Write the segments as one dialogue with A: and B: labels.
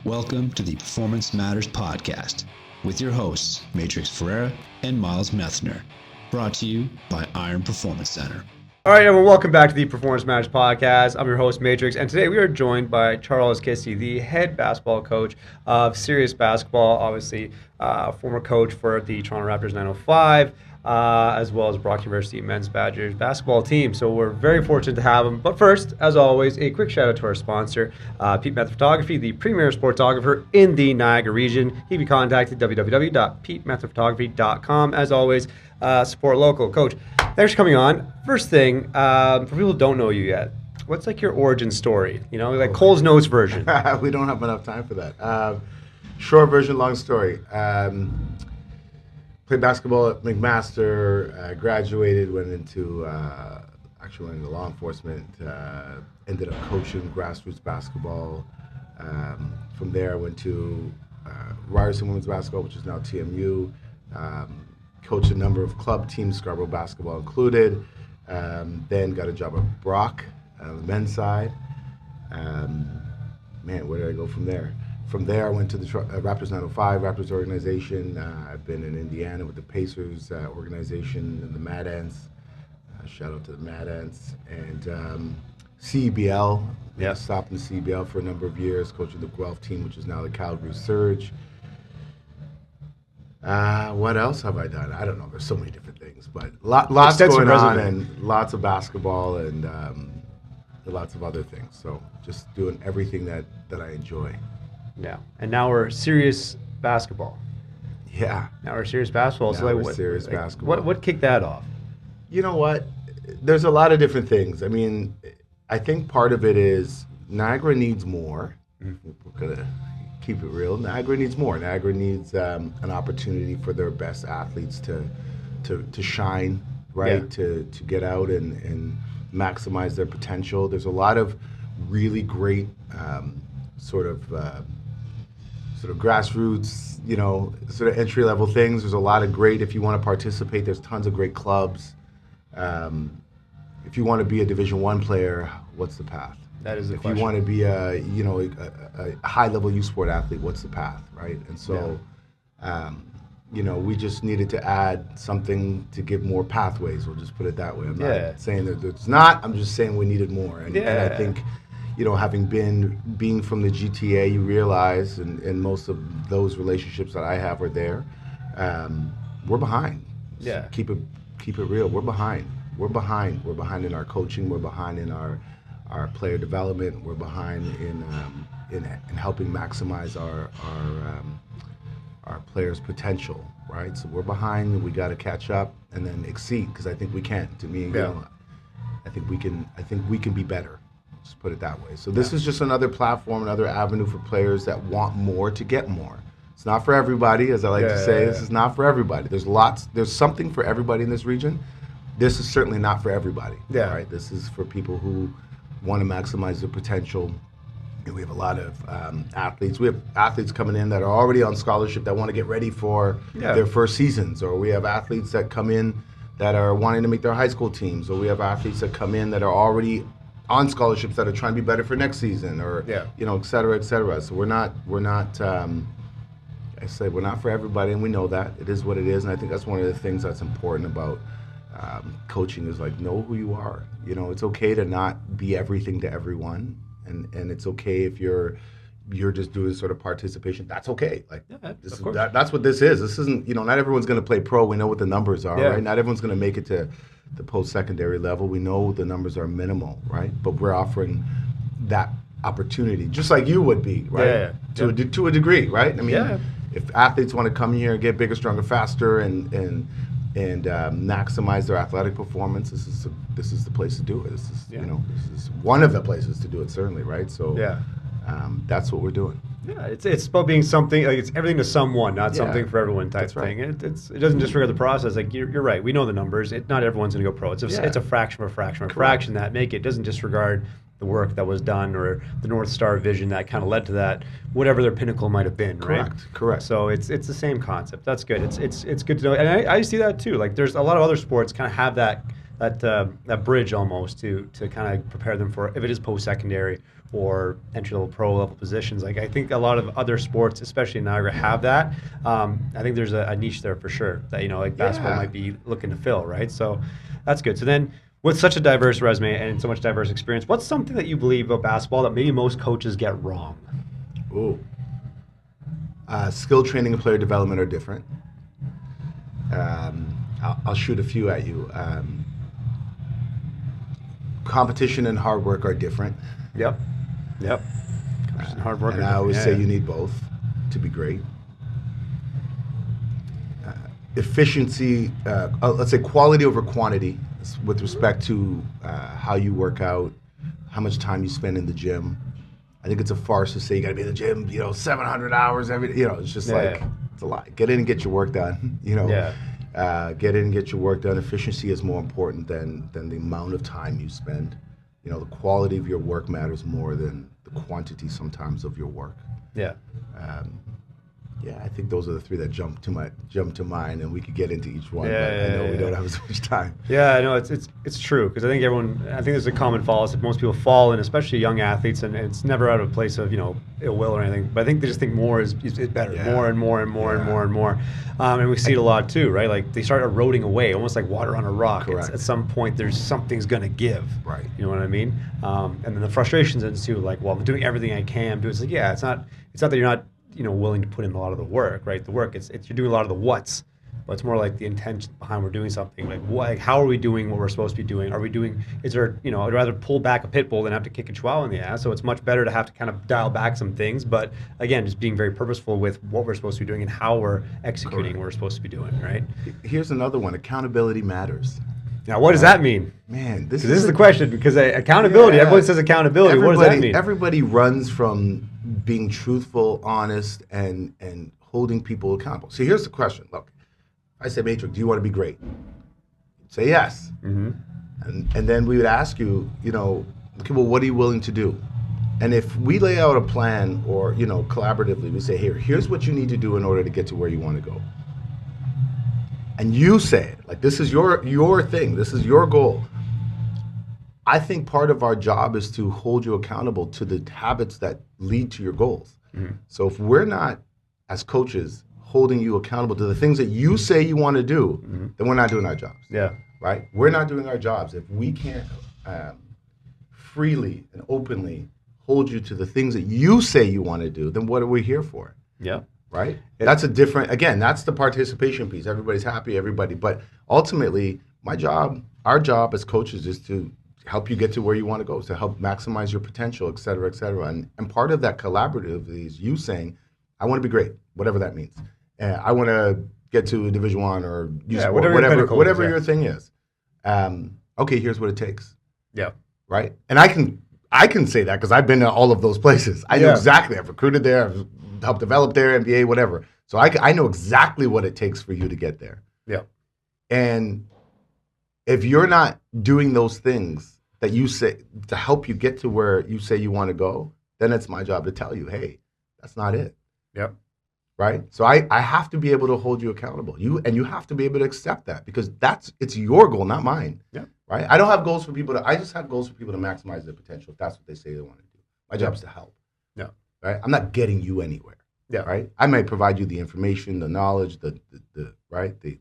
A: Welcome to the Performance Matters Podcast with your hosts, Matrixx Ferreira and Miles Methner, brought to you by Iron Performance Center.
B: All right, everyone, welcome back to the Performance Matters Podcast. I'm your host, Matrixx, and today we are joined by Charles Kissi, the head basketball coach of Sirius Basketball, obviously former coach for the Toronto Raptors 905, as well as Brock University men's Badgers basketball team. So we're very fortunate to have him. But first, as always, a quick shout out to our sponsor, Pete Method Photography, the premier sportsographer in the Niagara region. He can be contacted www.petemethodphotography.com. As always, support local. Coach, thanks for coming on. First thing, for people who don't know you yet, what's like your origin story? You know, like Cole's Notes version.
C: We don't have enough time for that. Short version, long story. Played basketball at McMaster, graduated, went into law enforcement, ended up coaching grassroots basketball. From there, I went to Ryerson Women's Basketball, which is now TMU. Coached a number of club teams, Scarborough basketball included. Then got a job at Brock, on the men's side. Where did I go from there? From there, I went to the Raptors 905, Raptors organization. I've been in Indiana with the Pacers organization and the Mad Ants. Shout out to the Mad Ants. And CEBL.
B: Yeah.
C: Stopped in the CEBL for a number of years, coaching the Guelph team, which is now the Calgary Surge. What else have I done? I don't know. There's so many different things, but lots going on, and lots of basketball and lots of other things. So just doing everything that I enjoy.
B: Yeah, and now we're Sirius Basketball.
C: Yeah.
B: Now we're Sirius Basketball.
C: Now we're Sirius Basketball.
B: What kicked that off?
C: You know what? There's a lot of different things. I mean, I think part of it is Niagara needs more. Mm-hmm. We're gonna keep it real. Niagara needs more. Niagara needs an opportunity for their best athletes to shine, right? Yeah. To get out and maximize their potential. There's a lot of really great sort of grassroots, sort of entry level things. There's a lot of great, if you want to participate, there's tons of great clubs. If you want to be a Division I player, what's the path?
B: That is the
C: question. If
B: you
C: want to be a high level youth sport athlete, what's the path, right? And so, we just needed to add something to give more pathways. We'll just put it that way. I'm not saying that it's not. I'm just saying we needed more. And I think, having being from the GTA, you realize, and most of those relationships that I have are there. We're behind.
B: Yeah.
C: So keep it real. We're behind. We're behind in our coaching. We're behind in our player development. We're behind in helping maximize our players' potential, right? So we're behind, and we got to catch up and then exceed, because I think we can. To me, I think we can be better. Just put it that way. So this is just another platform, another avenue for players that want more to get more. It's not for everybody, as I like to say. This is not for everybody. There's something for everybody in this region. This is certainly not for everybody. Yeah. Right? This is for people who want to maximize their potential. And we have a lot of athletes. We have athletes coming in that are already on scholarship that want to get ready for their first seasons. Or we have athletes that come in that are wanting to make their high school teams. Or we have athletes that come in that are already on scholarships that are trying to be better for next season, or et cetera, et cetera. So we're not. I say we're not for everybody, and we know that. It is what it is, and I think that's one of the things that's important about coaching is like, know who you are. It's okay to not be everything to everyone, and it's okay if you're just doing sort of participation. That's okay. Like that's what this is. This isn't. Not everyone's going to play pro. We know what the numbers are, right? Not everyone's going to make it to the post-secondary level. We know the numbers are minimal, right? But we're offering that opportunity, just like you would be, right? To a degree, right? I mean, if athletes want to come here and get bigger, stronger, faster, and maximize their athletic performance, this is the place to do it. This is this is one of the places to do it, certainly, right? So that's what we're doing.
B: Yeah, it's about being something, like it's everything to someone, not something for everyone type thing. Right. It doesn't disregard the process. Like you're right, we know the numbers. Not everyone's going to go pro. It's a fraction of a fraction of a fraction that make it. Doesn't disregard the work that was done or the North Star vision that kind of led to that, whatever their pinnacle might have been, right?
C: Correct.
B: So it's the same concept. That's good. It's good to know. And I see that too. Like there's a lot of other sports kind of have that bridge almost to kind of prepare them for if it is post-secondary or entry-level pro-level positions. Like I think a lot of other sports, especially in Niagara, have that. I think there's a niche there for sure that, like basketball might be looking to fill, right? So that's good. So then with such a diverse resume and so much diverse experience, what's something that you believe about basketball that maybe most coaches get wrong?
C: Ooh. Skill training and player development are different. I'll shoot a few at you. Competition and hard work are different.
B: Yep. Hard work.
C: And I always say you need both to be great. Efficiency, let's say quality over quantity with respect to how you work out, how much time you spend in the gym. I think it's a farce to say you got to be in the gym, 700 hours every day. It's just it's a lot. Get in and get your work done. Get in and get your work done. Efficiency is more important than the amount of time you spend. The quality of your work matters more than the quantity sometimes of your work.
B: Yeah.
C: I think those are the three that jump to mind, and we could get into each one. But I know we don't have as much time.
B: Yeah, I know it's true because I think there's a common fallacy that most people fall in, especially young athletes, and it's never out of a place of ill will or anything. But I think they just think more is better, more and more and more and more and more, and we see it a lot too, right? Like they start eroding away, almost like water on a rock.
C: Correct.
B: At some point, something's gonna give.
C: Right.
B: You know what I mean? And then the frustrations ensue. Like, well, I'm doing everything I can. It's like, it's not that you're not willing to put in a lot of the work, right? The work, it's you're doing a lot of the what's, but it's more like the intention behind we're doing something. Like how are we doing what we're supposed to be doing? Is there, I'd rather pull back a pit bull than have to kick a chihuahua in the ass. So it's much better to have to kind of dial back some things. But again, just being very purposeful with what we're supposed to be doing and how we're executing what we're supposed to be doing, right?
C: Here's another one. Accountability matters.
B: Now, what does that mean?
C: Man,
B: this is the question, because accountability, everyone says accountability. What does that mean?
C: Everybody runs from being truthful, honest, and holding people accountable. So here's the question. Look, I say, Matrixx, do you want to be great? You'd say yes. Mm-hmm. And then we would ask you, okay, well, what are you willing to do? And if we lay out a plan or, collaboratively, we say, here's what you need to do in order to get to where you want to go. And you say it, like this is your thing, this is your goal. I think part of our job is to hold you accountable to the habits that lead to your goals. Mm-hmm. So if we're not, as coaches, holding you accountable to the things that you say you want to do, mm-hmm. then we're not doing our jobs.
B: Yeah.
C: Right? We're not doing our jobs. If we can't freely and openly hold you to the things that you say you want to do, then what are we here for?
B: Yeah.
C: Right? That's that's the participation piece. Everybody's happy, but ultimately, our job as coaches is to help you get to where you want to go, to help maximize your potential, et cetera, et cetera. And part of that collaborative is you saying, I want to be great, whatever that means. I want to get to a Division I or whatever your thing is. Okay, here's what it takes.
B: Yeah.
C: Right? And I can say that because I've been to all of those places. I know exactly. I've recruited there. I've helped develop there, MBA, whatever. So I know exactly what it takes for you to get there.
B: Yeah.
C: And if you're not doing those things that you say to help you get to where you say you want to go, then it's my job to tell you, hey, that's not it.
B: Yep.
C: Right? So I have to be able to hold you accountable. You have to be able to accept that because it's your goal, not mine.
B: Yeah.
C: Right? I don't have goals for people I just have goals for people to maximize their potential if that's what they say they want to do. My job is to help.
B: Yeah.
C: Right? I'm not getting you anywhere.
B: Yeah.
C: Right? I might provide you the information, the knowledge, the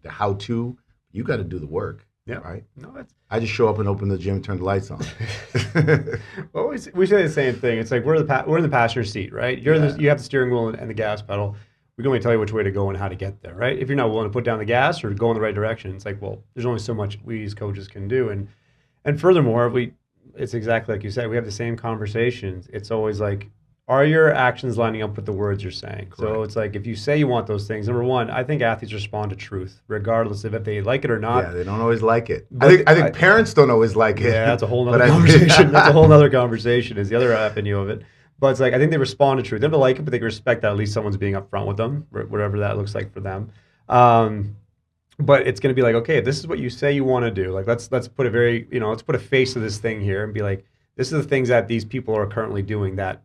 C: how to. You got to do the work.
B: Yeah.
C: Right?
B: No,
C: I just show up and open the gym and turn the lights on.
B: Well, we say the same thing. It's like we're in the passenger seat, right? You have the steering wheel and the gas pedal. We can only tell you which way to go and how to get there, right? If you're not willing to put down the gas or go in the right direction, it's like, well, there's only so much we as coaches can do. And furthermore, it's exactly like you said, we have the same conversations. It's always like, are your actions lining up with the words you're saying? Correct. So it's like if you say you want those things, number one, I think athletes respond to truth, regardless of if they like it or not.
C: Yeah, they don't always like it. I think parents don't always like it.
B: Yeah, that's a whole other conversation. That's a whole other conversation is the other avenue of it. But it's like I think they respond to truth. They don't like it, but they can respect that at least someone's being upfront with them, whatever that looks like for them. But it's going to be like, okay, if this is what you say you want to do, like let's put let's put a face to this thing here and be like, this is the things that these people are currently doing that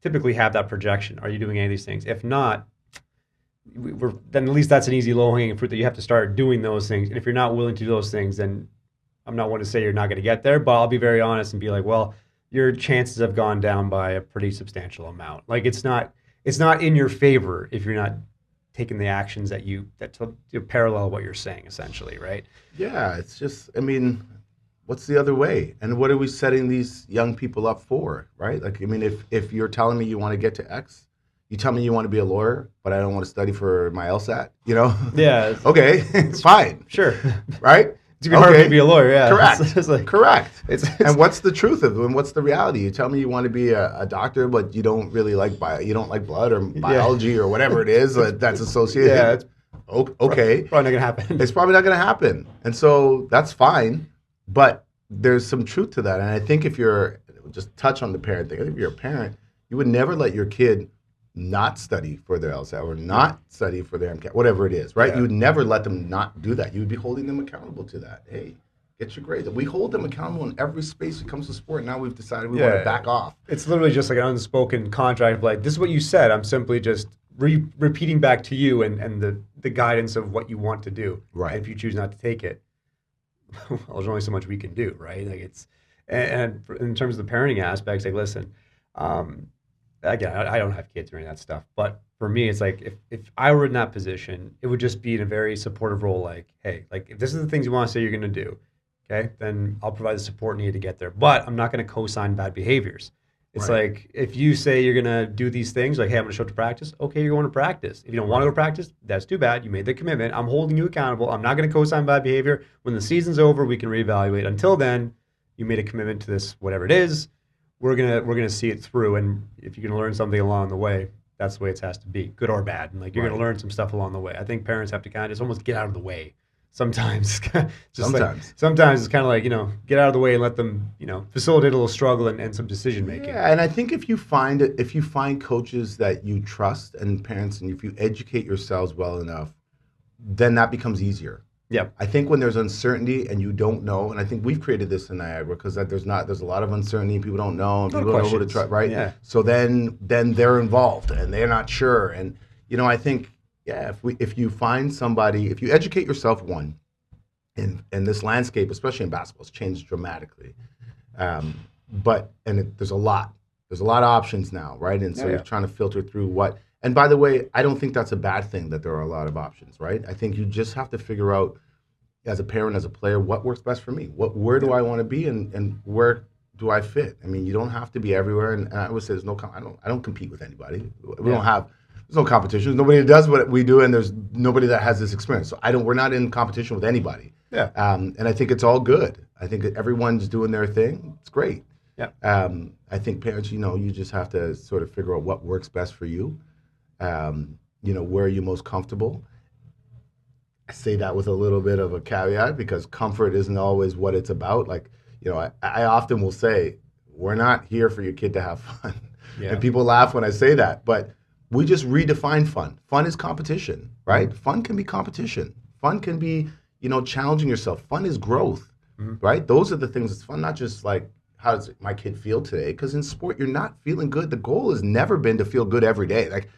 B: typically have that projection. Are you doing any of these things? If not, then at least that's an easy low-hanging fruit that you have to start doing those things. And if you're not willing to do those things, then I'm not one to say you're not going to get there, but I'll be very honest and be like, well, your chances have gone down by a pretty substantial amount. Like it's not in your favor if you're not taking the actions that to parallel what you're saying, essentially, right?
C: Yeah, it's just, I mean, what's the other way? And what are we setting these young people up for, right? Like, I mean, if you're telling me you want to get to X, you tell me you want to be a lawyer, but I don't want to study for my LSAT, you know?
B: Yeah.
C: Okay, fine.
B: Sure.
C: Right?
B: It's gonna be hard to be a lawyer, yeah.
C: Correct.
B: It's like,
C: Correct.
B: It's
C: and what's the truth of it? And what's the reality? You tell me you want to be a doctor, but you don't really like you don't like blood or biology or whatever it is that's associated.
B: Yeah, it's
C: okay.
B: Probably not gonna happen.
C: It's probably not going to happen, and so that's fine. But there's some truth to that, and I think if you're just touch on the parent thing, I think if you're a parent, you would never let your kid not study for their LSAT or not study for their MCAT, whatever it is, right?
B: Yeah.
C: You would never let them not do that. You would be holding them accountable to that. Hey, get your grades. We hold them accountable in every space when it comes to sport. Now we've decided we want to back off.
B: It's literally just like an unspoken contract of like, this is what you said. I'm simply just repeating back to you and the guidance of what you want to do.
C: Right.
B: And if you choose not to take it, well, there's only so much we can do, right? Like it's, and in terms of the parenting aspects, like, listen, again, I don't have kids or any of that stuff, but for me, it's like if I were in that position, it would just be in a very supportive role. Like, hey, like if this is the things you want to say you're going to do, okay, then I'll provide the support needed to get there. But I'm not going to co-sign bad behaviors. It's like if you say you're going to do these things, like, hey, I'm going to show up to practice. Okay, you're going to practice. If you don't want to go to practice, that's too bad. You made the commitment. I'm holding you accountable. I'm not going to co-sign bad behavior. When the season's over, we can reevaluate. Until then, you made a commitment to this, whatever it is. We're gonna see it through, and if you're gonna learn something along the way, that's the way it has to be, good or bad. And like you're gonna learn some stuff along the way. I think parents have to kind of just almost get out of the way. Sometimes, sometimes it's kind of like get out of the way and let them facilitate a little struggle and some decision making.
C: Yeah, and I think if you find coaches that you trust and parents, and if you educate yourselves well enough, then that becomes easier.
B: Yeah, I
C: think when there's uncertainty and you don't know, and I think we've created this in Niagara because there's a lot of uncertainty, people don't know, and people don't know who to trust, right?
B: Yeah.
C: So then they're involved and they're not sure, and I think if you find somebody, if you educate yourself, one, in this landscape, especially in basketball, it's changed dramatically, there's a lot of options now, right? And so you're trying to filter through what. And by the way, I don't think that's a bad thing that there are a lot of options, right? I think you just have to figure out, as a parent, as a player, what works best for me. Where do I want to be, and where do I fit? I mean, you don't have to be everywhere. And I would say I don't compete with anybody. There's no competition. Nobody does what we do, and there's nobody that has this experience. So we're not in competition with anybody.
B: Yeah.
C: And I think it's all good. I think that everyone's doing their thing. It's great.
B: Yeah.
C: I think parents, you just have to sort of figure out what works best for you. Where are you most comfortable? I say that with a little bit of a caveat because comfort isn't always what it's about. Like, I often will say, we're not here for your kid to have fun. Yeah. And people laugh when I say that, but we just redefine fun. Fun is competition, right? Mm-hmm. Fun can be competition. Fun can be, challenging yourself. Fun is growth, right? Those are the things that's fun, not just like, how does my kid feel today? Because in sport, you're not feeling good. The goal has never been to feel good every day. Like,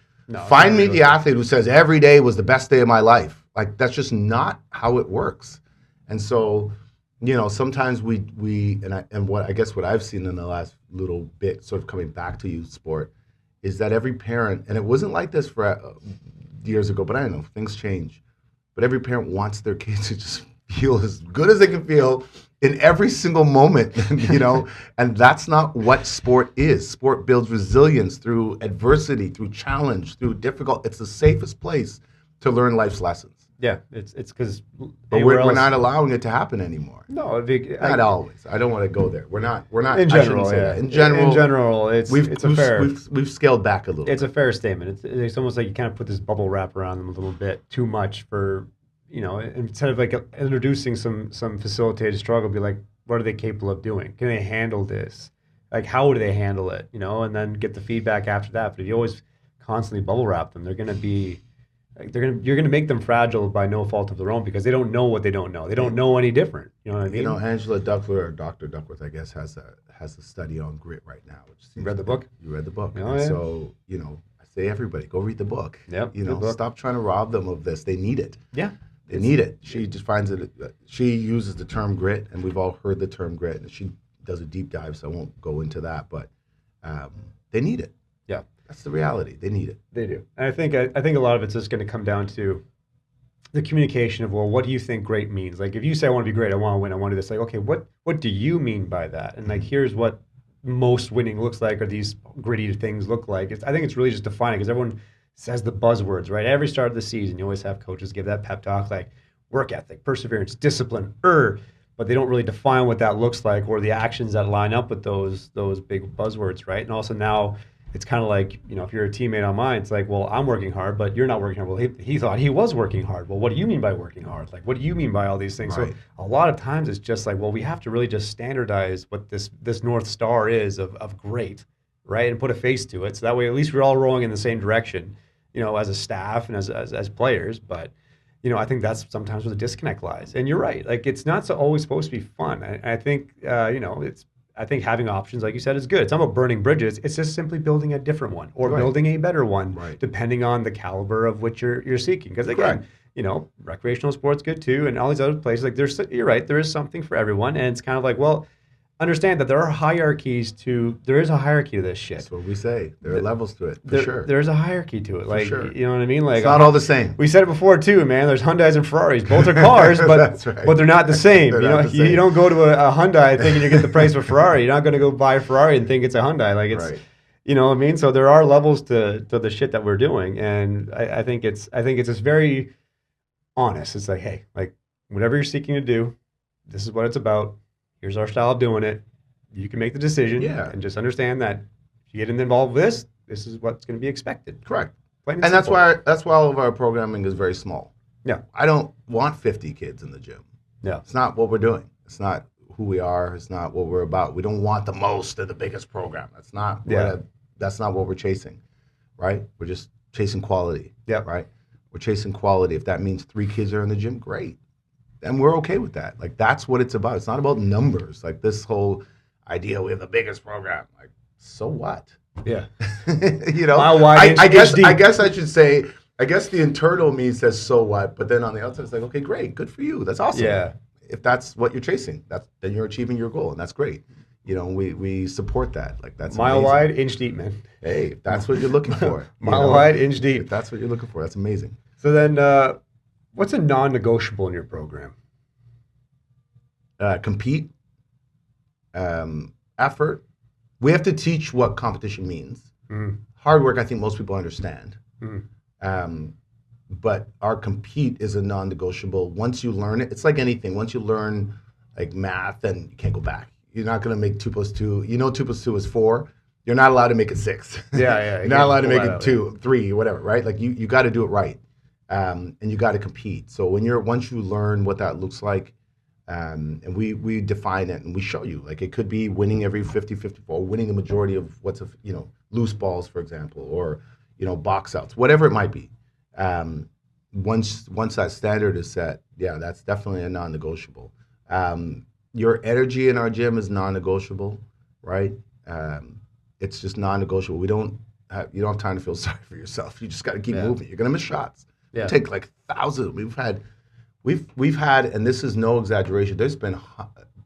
C: find me the athlete who says every day was the best day of my life. Like, that's just not how it works. And so, sometimes what I've seen in the last little bit, sort of coming back to youth sport, is that every parent, and it wasn't like this for years ago, but I don't know, things change. But every parent wants their kids to just feel as good as they can feel in every single moment, and that's not what sport is. Sport builds resilience through adversity, through challenge, through difficult. It's the safest place to learn life's lessons.
B: Yeah, it's because.
C: But we're not allowing it to happen anymore.
B: No,
C: not always. I don't want to go there. We're not.
B: In general,
C: In general, we've scaled back a little.
B: It's a fair statement. It's almost like you kind of put this bubble wrap around them a little bit too much for. Instead of like introducing some facilitated struggle, be like, what are they capable of doing? Can they handle this? Like, how do they handle it? And then get the feedback after that. But if you always constantly bubble wrap them, you're going to make them fragile by no fault of their own because they don't know what they don't know. They don't know any different. You know what I mean?
C: Angela Duckworth, or Dr. Duckworth, I guess, has a study on grit right now.
B: You read the book?
C: You read the book.
B: Oh, yeah.
C: So, I say everybody, go read the book.
B: Yep.
C: Stop trying to rob them of this. They need it.
B: Yeah.
C: They need it. She just finds it. She uses the term grit, and we've all heard the term grit. And she does a deep dive, so I won't go into that. But they need it.
B: Yeah,
C: that's the reality. They need it.
B: They do. And I think a lot of it's just going to come down to the communication of, well, what do you think great means? Like, if you say I want to be great, I want to win, I want to do this. Like, okay, what do you mean by that? And like, here's what most winning looks like, or these gritty things look like. I think it's really just defining, because everyone says the buzzwords, right? Every start of the season, you always have coaches give that pep talk, like work ethic, perseverance, discipline, but they don't really define what that looks like, or the actions that line up with those big buzzwords, right? And also now it's kind of like, if you're a teammate on mine, it's like, well, I'm working hard, but you're not working hard. Well, he thought he was working hard. Well, what do you mean by working hard? Like, what do you mean by all these things? Right. So a lot of times it's just like, well, we have to really just standardize what this North Star is of great, right? And put a face to it. So that way, at least we're all rowing in the same direction, as a staff and as players. But, I think that's sometimes where the disconnect lies. And you're right. Like, it's not always supposed to be fun. I think, I think having options, like you said, is good. It's not about burning bridges. It's just simply building a different one, or building a better one, depending on the caliber of which you're seeking. Because again, recreational sports good too, and all these other places. Like, you're right, there is something for everyone, and it's kind of like, well, understand that there is a hierarchy to this shit.
C: That's what we say. There are levels to it, for sure.
B: There's a hierarchy to it. Like,
C: sure.
B: You know what I mean? Like,
C: it's not all the same.
B: We said it before too, man. There's Hyundais and Ferraris. Both are cars, but but they're not the same. You don't go to a Hyundai thinking you get the price of a Ferrari. You're not going to go buy a Ferrari and think it's a Hyundai. Like, it's, you know what I mean? So there are levels to the shit that we're doing, and I think it's just very honest. It's like, hey, like, whatever you're seeking to do, this is what it's about. Here's our style of doing it. You can make the decision, and just understand that if you get involved with this is what's going to be expected.
C: Correct. And that's why all of our programming is very small.
B: Yeah.
C: I don't want 50 kids in the gym.
B: Yeah.
C: It's not what we're doing. It's not who we are. It's not what we're about. We don't want the most or the biggest program. That's not that's not what we're chasing, right? We're just chasing quality.
B: Yeah.
C: Right? We're chasing quality. If that means 3 kids are in the gym, great. And we're okay with that. Like, that's what it's about. It's not about numbers. Like, this whole idea we have the biggest program. Like, so what?
B: Yeah.
C: I guess I should say, I guess the internal me says so what, but then on the outside it's like, okay, great, good for you. That's awesome.
B: Yeah.
C: If that's what you're chasing, then you're achieving your goal, and that's great. We support that. Like, that's
B: mile
C: amazing.
B: wide, inch deep, man.
C: Hey, if that's what you're looking for.
B: Mile wide, inch deep.
C: If that's what you're looking for, that's amazing.
B: So then, what's a non-negotiable in your program?
C: Compete. Effort. We have to teach what competition means. Hard work, I think most people understand. But our compete is a non-negotiable. Once you learn it, it's like anything. Once you learn, like, math, then you can't go back. You're not going to make 2 + 2. 2 + 2 is 4. You're not allowed to make it 6.
B: Yeah.
C: You're not allowed to make it 2, 3, whatever, right? Like, you got to do it right. And you got to compete. So once you learn what that looks like, and we define it and we show you, like, it could be winning every 50-50 ball, winning the majority of loose balls, for example, or box outs, whatever it might be. Once that standard is set, that's definitely a non-negotiable. Your energy in our gym is non-negotiable, right? It's just non-negotiable. You don't have time to feel sorry for yourself. You just got to keep moving. You're gonna miss shots. You take like thousands. We've had, and this is no exaggeration, there's been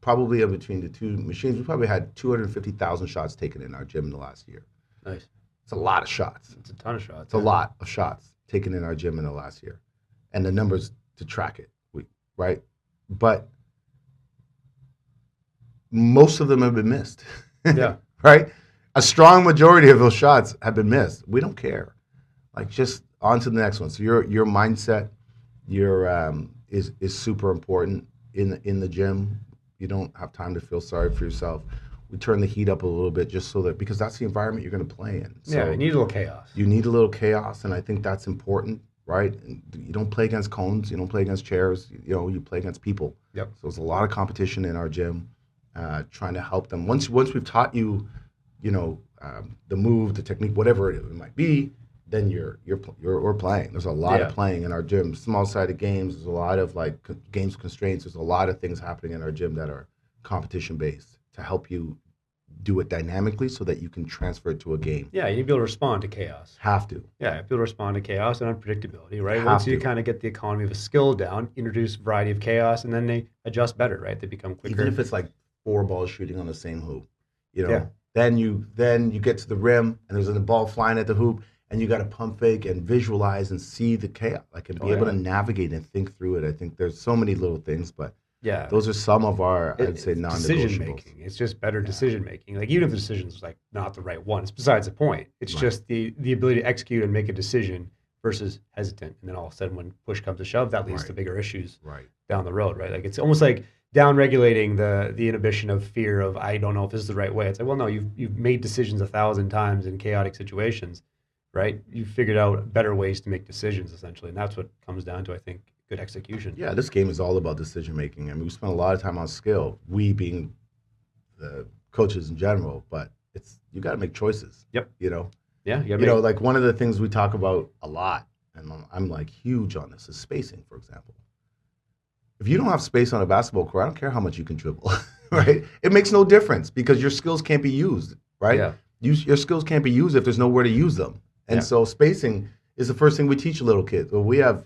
C: probably between the two machines, we probably had 250,000 shots taken in our gym in the last year.
B: Nice.
C: It's a lot of shots.
B: It's a ton of shots.
C: It's a lot of shots taken in our gym in the last year. And the numbers to track it, right? But most of them have been missed.
B: Yeah.
C: Right? A strong majority of those shots have been missed. We don't care. Like, just on to the next one. So your mindset, is super important in the gym. You don't have time to feel sorry for yourself. We turn the heat up a little bit just so that, because that's the environment you're going to play in. So
B: you need a little chaos.
C: You need a little chaos, and I think that's important, right? And you don't play against cones. You don't play against chairs. You play against people.
B: Yep.
C: So there's a lot of competition in our gym, trying to help them. Once we've taught you, the move, the technique, whatever it might be, then we're playing. There's a lot of playing in our gym. Small-sided games. There's a lot of games constraints. There's a lot of things happening in our gym that are competition-based to help you do it dynamically so that you can transfer it to a game.
B: Yeah, you need to be able to respond to chaos.
C: Have to.
B: Yeah, be able to respond to chaos and unpredictability, right? Once you kind of get the economy of a skill down, introduce a variety of chaos, and then they adjust better, right? They become quicker.
C: Even if it's like 4 balls shooting on the same hoop. Then you get to the rim and there's a ball flying at the hoop and you got to pump fake and visualize and see the chaos, like and be able to navigate and think through it. I think there's so many little things, but those are some of our, I'd say, non-negotiables.
B: Decision making. It's just better decision making. Like even if the decision's like not the right one, it's besides the point. It's just the ability to execute and make a decision versus hesitant, and then all of a sudden when push comes to shove, that leads to bigger issues down the road, right? Like it's almost like down regulating the inhibition of fear of I don't know if this is the right way. It's like, well, no, you've made decisions 1,000 times in chaotic situations, right? You've figured out better ways to make decisions essentially, and that's what comes down to, I think, good execution.
C: Yeah, this game is all about decision making. I mean, we spend a lot of time on skill, we being the coaches in general, but you got to make choices.
B: Yep.
C: Yeah, like one of the things we talk about a lot, and I'm like huge on this, is spacing, for example. If you don't have space on a basketball court, I don't care how much you can dribble, right? It makes no difference because your skills can't be used, right? Yeah. Your skills can't be used if there's nowhere to use them. And so spacing is the first thing we teach little kids. Well, we have,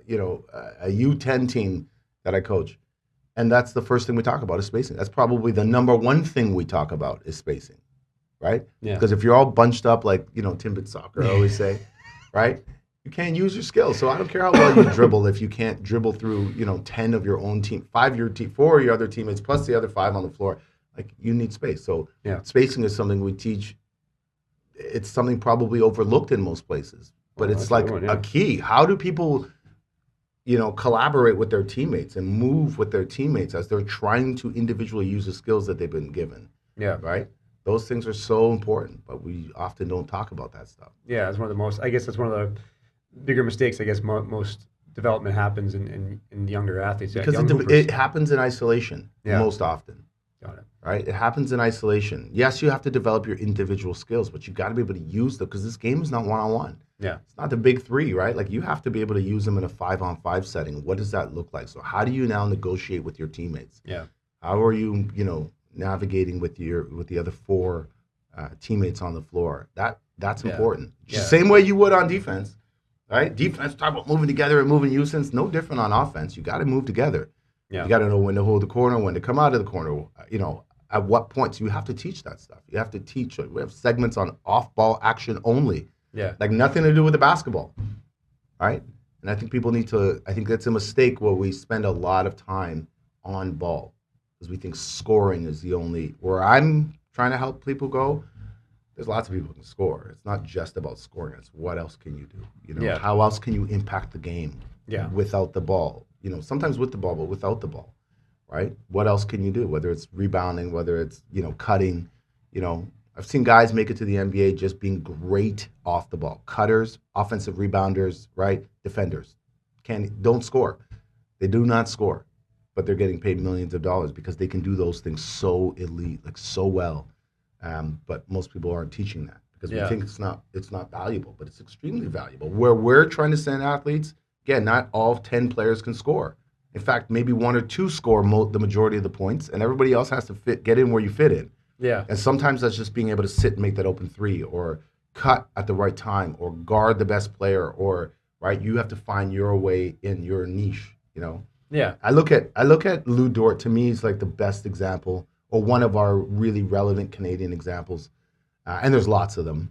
C: a U10 team that I coach, and that's the first thing we talk about is spacing. That's probably the number one thing we talk about is spacing, right? Yeah. Because if you're all bunched up like, Timbit soccer, I always say, right? You can't use your skills. So I don't care how well you dribble if you can't dribble through, 10 of your own team, 4 of your other teammates, plus the other 5 on the floor. Like, you need space. So spacing is something we teach. It's something probably overlooked in most places, but it's like a key. How do people, collaborate with their teammates and move with their teammates as they're trying to individually use the skills that they've been given? Yeah. Right? Those things are so important, but we often don't talk about that stuff.
B: Yeah, it's one of the most, I guess that's one of the bigger mistakes, I guess, most development happens in younger athletes.
C: Because it happens in isolation most often.
B: Got it.
C: Right? It happens in isolation. Yes, you have to develop your individual skills, but you got to be able to use them because this game is not one-on-one.
B: Yeah.
C: It's not the big 3, right? Like you have to be able to use them in a 5-on-5 setting. What does that look like? So how do you now negotiate with your teammates?
B: Yeah.
C: How are you, navigating with the other 4 teammates on the floor? That's important. Same way you would on defense. Right? Defense, talk about moving together and moving unison. No different on offense. You got to move together. Yeah. You got to know when to hold the corner, when to come out of the corner. At what points you have to teach that stuff. You have to teach. We have segments on off-ball action only.
B: Yeah.
C: Like nothing to do with the basketball. Right? And I think people need to. I think that's a mistake where we spend a lot of time on ball because we think scoring is the only. Where I'm trying to help people go. There's lots of people who can score. It's not just about scoring. It's what else can you do? How else can you impact the game without the ball? Sometimes with the ball, but without the ball, right? What else can you do? Whether it's rebounding, whether it's, cutting. I've seen guys make it to the NBA just being great off the ball. Cutters, offensive rebounders, right? Defenders. Don't score. They do not score, but they're getting paid millions of dollars because they can do those things so elite, like so well. But most people aren't teaching that because we think it's not valuable, but it's extremely valuable. Where we're trying to send athletes, again, not all 10 players can score. In fact, maybe 1 or 2 score the majority of the points, and everybody else has to get in where you fit in.
B: Yeah.
C: And sometimes that's just being able to sit and make that open 3 or cut at the right time or guard the best player or, right, you have to find your way in your niche,
B: Yeah.
C: I look at Lou Dort. To me, he's like the best example or one of our really relevant Canadian examples, and there's lots of them,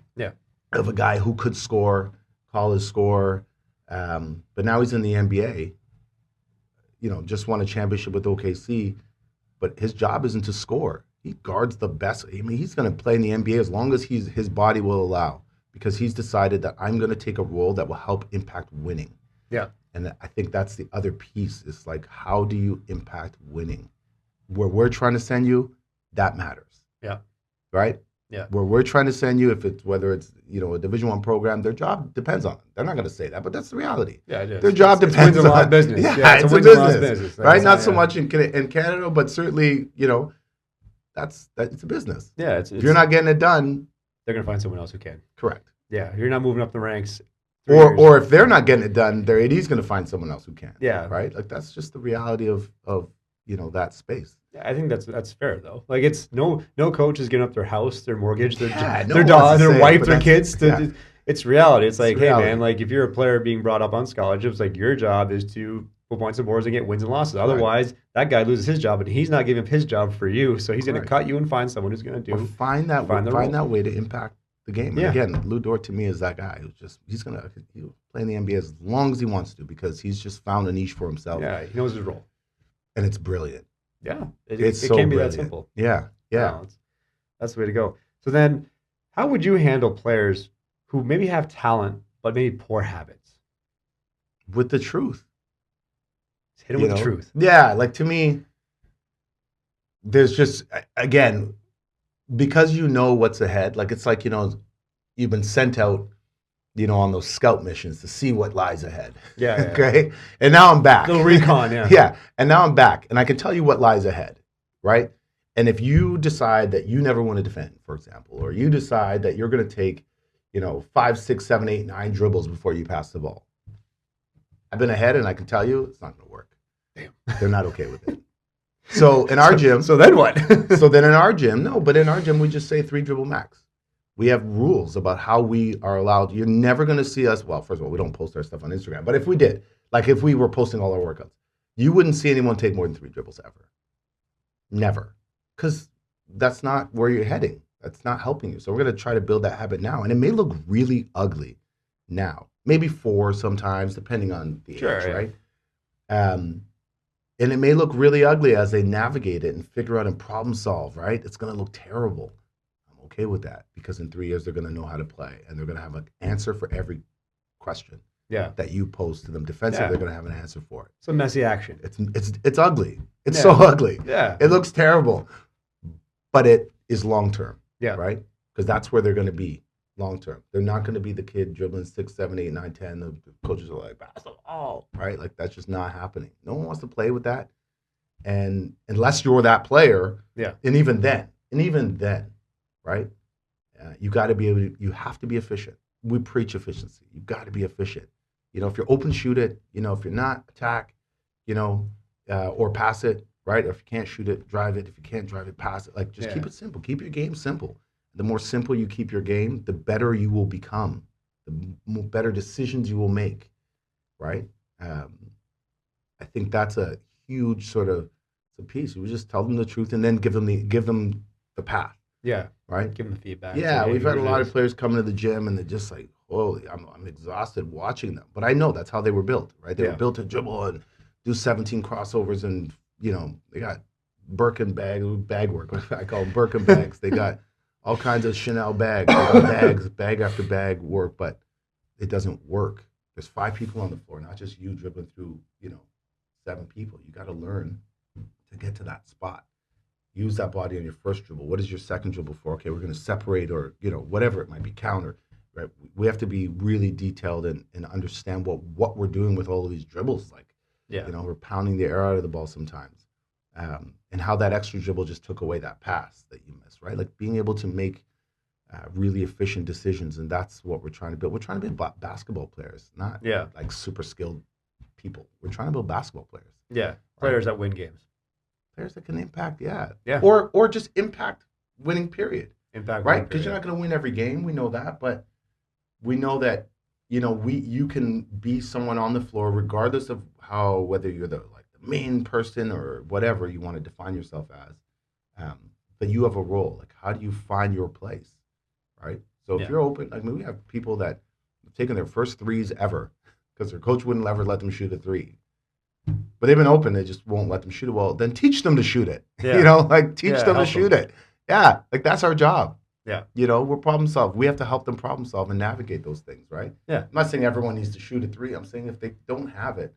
C: of a guy who could score, call his score, but now he's in the NBA, just won a championship with OKC, but his job isn't to score. He guards the best. I mean, he's going to play in the NBA as long as his body will allow because he's decided that I'm going to take a role that will help impact winning.
B: Yeah.
C: And I think that's the other piece is like, how do you impact winning? Where we're trying to send you, that matters.
B: Yeah.
C: Right?
B: Yeah.
C: Where we're trying to send you, whether it's a Division I program, their job depends on it. They're not going to say that, but that's the reality.
B: Yeah, it is.
C: Their job depends on
B: a lot of business.
C: Yeah, it's a business, right? Not so much in Canada, but certainly, it's a business.
B: Yeah,
C: if you're not getting it done,
B: they're going to find someone else who can.
C: Correct.
B: Yeah, you're not moving up the ranks.
C: Or if they're not getting it done, their AD is going to find someone else who can.
B: Yeah.
C: Right? Like that's just the reality of that space.
B: Yeah, I think that's fair though. Like it's no coach is giving up their house, their mortgage, their
C: no
B: dog, their wife, their kids. It's reality. It's like,
C: reality.
B: Hey man, like if you're a player being brought up on scholarships, like your job is to put points and boards and get wins and losses. Otherwise, that guy loses his job, and he's not giving up his job for you. So he's going to cut you and find someone who's going to do.
C: Find that way to impact the game. And again, Lou Dort to me is that guy who's he'll play in the NBA as long as he wants to because he's just found a niche for himself.
B: Yeah, he knows his role,
C: and it's brilliant.
B: Yeah, it
C: so
B: can be
C: brilliant.
B: that simple.
C: Yeah.
B: No, that's the way to go. So then, how would you handle players who maybe have talent but maybe poor habits?
C: With the truth.
B: Hit him with the truth.
C: Yeah, like to me, there's just, again, because you know what's ahead, like it's like, you've been sent out, on those scout missions to see what lies ahead.
B: Yeah.
C: Okay? And now I'm back.
B: Little recon, yeah.
C: Yeah, and now I'm back, and I can tell you what lies ahead, right? And if you decide that you never want to defend, for example, or you decide that you're going to take, 5, 6, 7, 8, 9 dribbles before you pass the ball, I've been ahead, and I can tell you it's not going to work.
B: Damn.
C: They're not okay with it. So in our gym.
B: So then what?
C: So then in our gym, we just say 3 dribble max. We have rules about how we are allowed. You're never going to see us. Well, first of all, we don't post our stuff on Instagram. But if we did, like if we were posting all our workouts, you wouldn't see anyone take more than 3 dribbles ever. Never. Because that's not where you're heading. That's not helping you. So we're going to try to build that habit now. And it may look really ugly now. Maybe 4 sometimes, depending on the age, right? And it may look really ugly as they navigate it and figure out and problem solve, right? It's going to look terrible. I'm okay with that because in 3 years, they're going to know how to play and they're going to have an answer for every question that you pose to them. Defensively, they're going to have an answer for it.
B: It's a messy action.
C: It's ugly. It's so ugly.
B: Yeah.
C: It looks terrible, but it is long-term, right? Because that's where they're going to be long-term. They're not going to be the kid dribbling 6, 7, 8, 9, 10. The coaches are like, pass the ball, right? Like that's just not happening. No one wants to play with that. And unless you're that player, and even then, right? You got to be able to, you have to be efficient. We preach efficiency. You got to be efficient. If you're open, shoot it. If you're not, attack, or pass it, right? Or if you can't shoot it, drive it. If you can't drive it, pass it. Like just keep it simple. Keep your game simple. The more simple you keep your game, the better you will become, the better decisions you will make, right? I think that's a huge sort of piece. We just tell them the truth and then give them the path.
B: Yeah.
C: Right?
B: Give them the feedback.
C: Yeah, we've had a lot of players coming to the gym and they're just like, holy, I'm exhausted watching them. But I know that's how they were built, right? They were built to dribble and do 17 crossovers and, they got Birkin bag work. I call them Birkin bags. They got all kinds of Chanel bags, bag after bag work, but it doesn't work. There's 5 people on the floor, not just you dribbling through, 7 people. You got to learn to get to that spot. Use that body on your first dribble. What is your second dribble for? Okay, we're going to separate or, whatever it might be, counter. Right? We have to be really detailed and understand what we're doing with all of these dribbles. Like, we're pounding the air out of the ball sometimes. And how that extra dribble just took away that pass that you missed, right? Like being able to make really efficient decisions, and that's what we're trying to build. We're trying to build basketball players, not like super skilled people. We're trying to build basketball players.
B: Yeah, players that win games.
C: Players that can impact, or just impact winning, period.
B: Impact,
C: right? Because you're not going to win every game. We know that, but we know that you can be someone on the floor regardless of whether you're the main person or whatever you want to define yourself as, but you have a role. Like, how do you find your place, right? So if you're open, we have people that have taken their first threes ever because their coach wouldn't ever let them shoot a 3, but they've been open. They just won't let them shoot it. Well, then teach them to shoot it. Teach them to shoot it. Yeah, like that's our job.
B: Yeah,
C: we're problem solve. We have to help them problem solve and navigate those things, right?
B: Yeah,
C: I'm not saying everyone needs to shoot a 3. I'm saying if they don't have it,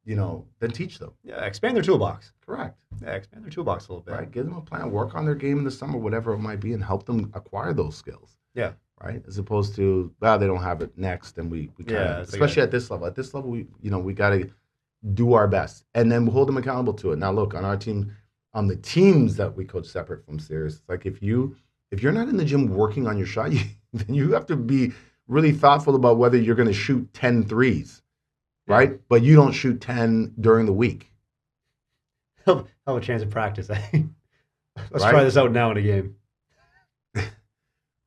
C: then teach them.
B: Yeah, expand their toolbox.
C: Correct.
B: Yeah, expand their toolbox a little bit.
C: Right. Give them a plan. Work on their game in the summer, whatever it might be, and help them acquire those skills.
B: Yeah.
C: Right. As opposed to, they don't have it next, and we kind of, especially at this level. At this level, we got to do our best, and then we'll hold them accountable to it. Now, look, on our team, on the teams that we coach separate from Sirius, it's like if you're not in the gym working on your shot, then you have to be really thoughtful about whether you're going to shoot 10 threes. Right? But you don't shoot 10 during the week.
B: I'll have a chance of practice. Let's try this out now in a game.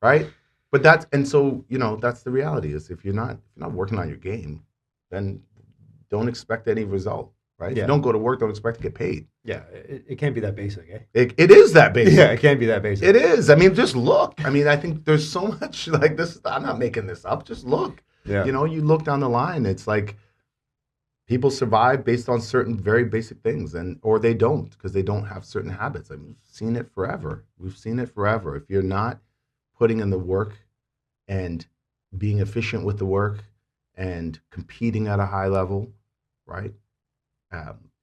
C: Right? But that's the reality is if you're not working on your game, then don't expect any result, right? If
B: Yeah.
C: you don't go to work, don't expect to get paid.
B: Yeah, it can't be that basic, eh?
C: It is that basic.
B: Yeah, it can't be that basic.
C: It is. I mean, just look. I mean, I think there's so much like this. I'm not making this up. Just look.
B: Yeah.
C: You know, you look down the line. It's like people survive based on certain very basic things, or they don't because they don't have certain habits. I mean, we've seen it forever. We've seen it forever. If you're not putting in the work and being efficient with the work and competing at a high level, right?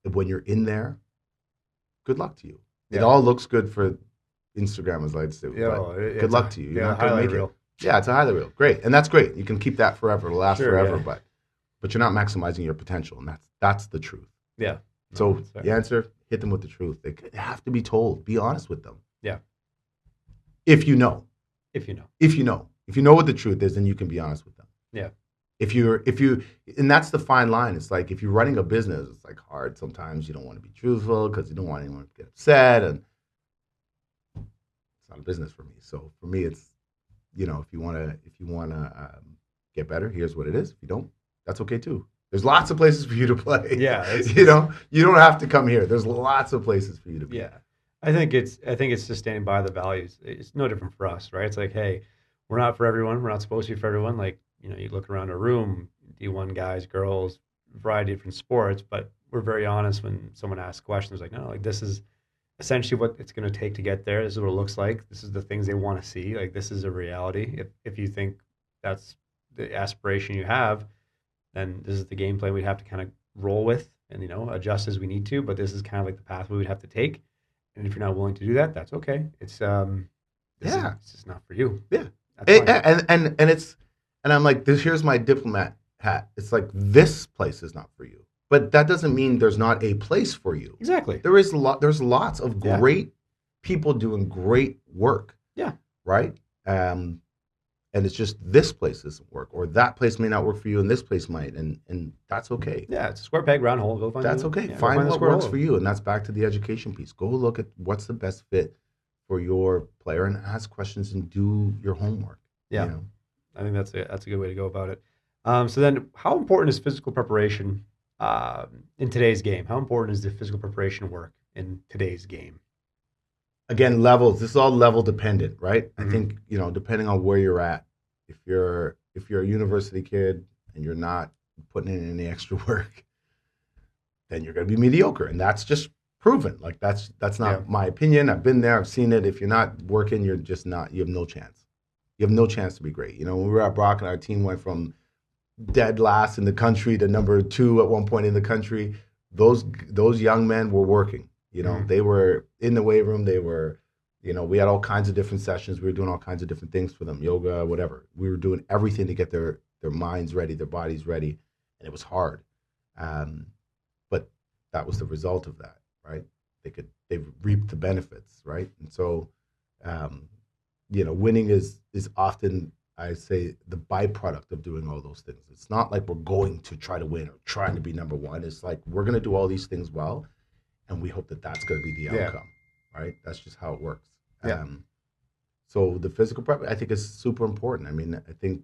C: When you're in there, good luck to you. It all looks good for Instagram, as I'd say. Good luck to you. You're not going to make it. Yeah, it's a highlight reel. Great, and that's great. You can keep that forever. It'll last forever, but you're not maximizing your potential, and that's the truth.
B: Yeah.
C: So the answer: hit them with the truth. They have to be told. Be honest with them.
B: Yeah.
C: If you know what the truth is, then you can be honest with them.
B: Yeah.
C: If you, and that's the fine line. It's like if you're running a business, it's like hard. Sometimes you don't want to be truthful because you don't want anyone to get upset, and it's not a business for me. So for me, it's, you know, if you want to get better, here's what it is. If you don't, that's okay too. There's lots of places for you to play.
B: Yeah.
C: You know, you don't have to come here. There's lots of places for you to be.
B: Yeah. I think it's just standing by the values. It's no different for us, right? It's like, hey, we're not for everyone. We're not supposed to be for everyone. Like, you know, you look around a room, D1 guys, girls, variety of different sports, but we're very honest when someone asks questions like, no, like this is essentially what it's going to take to get there. This is what it looks like. This is the things they want to see. Like, this is a reality. If you think that's the aspiration you have, then this is the game plan we'd have to kind of roll with and, you know, adjust as we need to. But this is kind of like the path we would have to take. And if you're not willing to do that, that's okay. It's it's just not for you.
C: Yeah. And I'm like, here's my diplomat hat. It's like, this place is not for you. But that doesn't mean there's not a place for you.
B: Exactly.
C: There's lots of great people doing great work.
B: Yeah.
C: Right? And it's just this place doesn't work, or that place may not work for you, and this place might, and that's okay.
B: Yeah, it's a square peg, round hole. Go find
C: that's okay. Find what works for you, and that's back to the education piece. Go look at what's the best fit for your player, and ask questions and do your homework.
B: Yeah,
C: you know?
B: I think that's a good way to go about it. So then, how important is physical preparation in today's game? How important is the physical preparation work in today's game?
C: Again, levels. This is all level dependent, right?
B: Mm-hmm.
C: I think, you know, depending on where you're at. If you're a university kid and you're not putting in any extra work, then you're going to be mediocre, and that's just proven. Like that's not my opinion. I've been there. I've seen it. If you're not working, you're just not. You have no chance. You have no chance to be great. You know, when we were at Brock and our team went from dead last in the country to number 2 at one point in the country, those young men were working. You know, they were in the weight room. They were, you know, we had all kinds of different sessions. We were doing all kinds of different things for them, yoga, whatever. We were doing everything to get their minds ready, their bodies ready, and it was hard. But that was the result of that, right? They reaped the benefits, right? And so, you know, winning is often, I say, the byproduct of doing all those things. It's not like we're going to try to win or trying to be number one. It's like we're going to do all these things well, and we hope that that's going to be the outcome, right? That's just how it works.
B: Yeah.
C: So the physical prep, I think, is super important. I mean, I think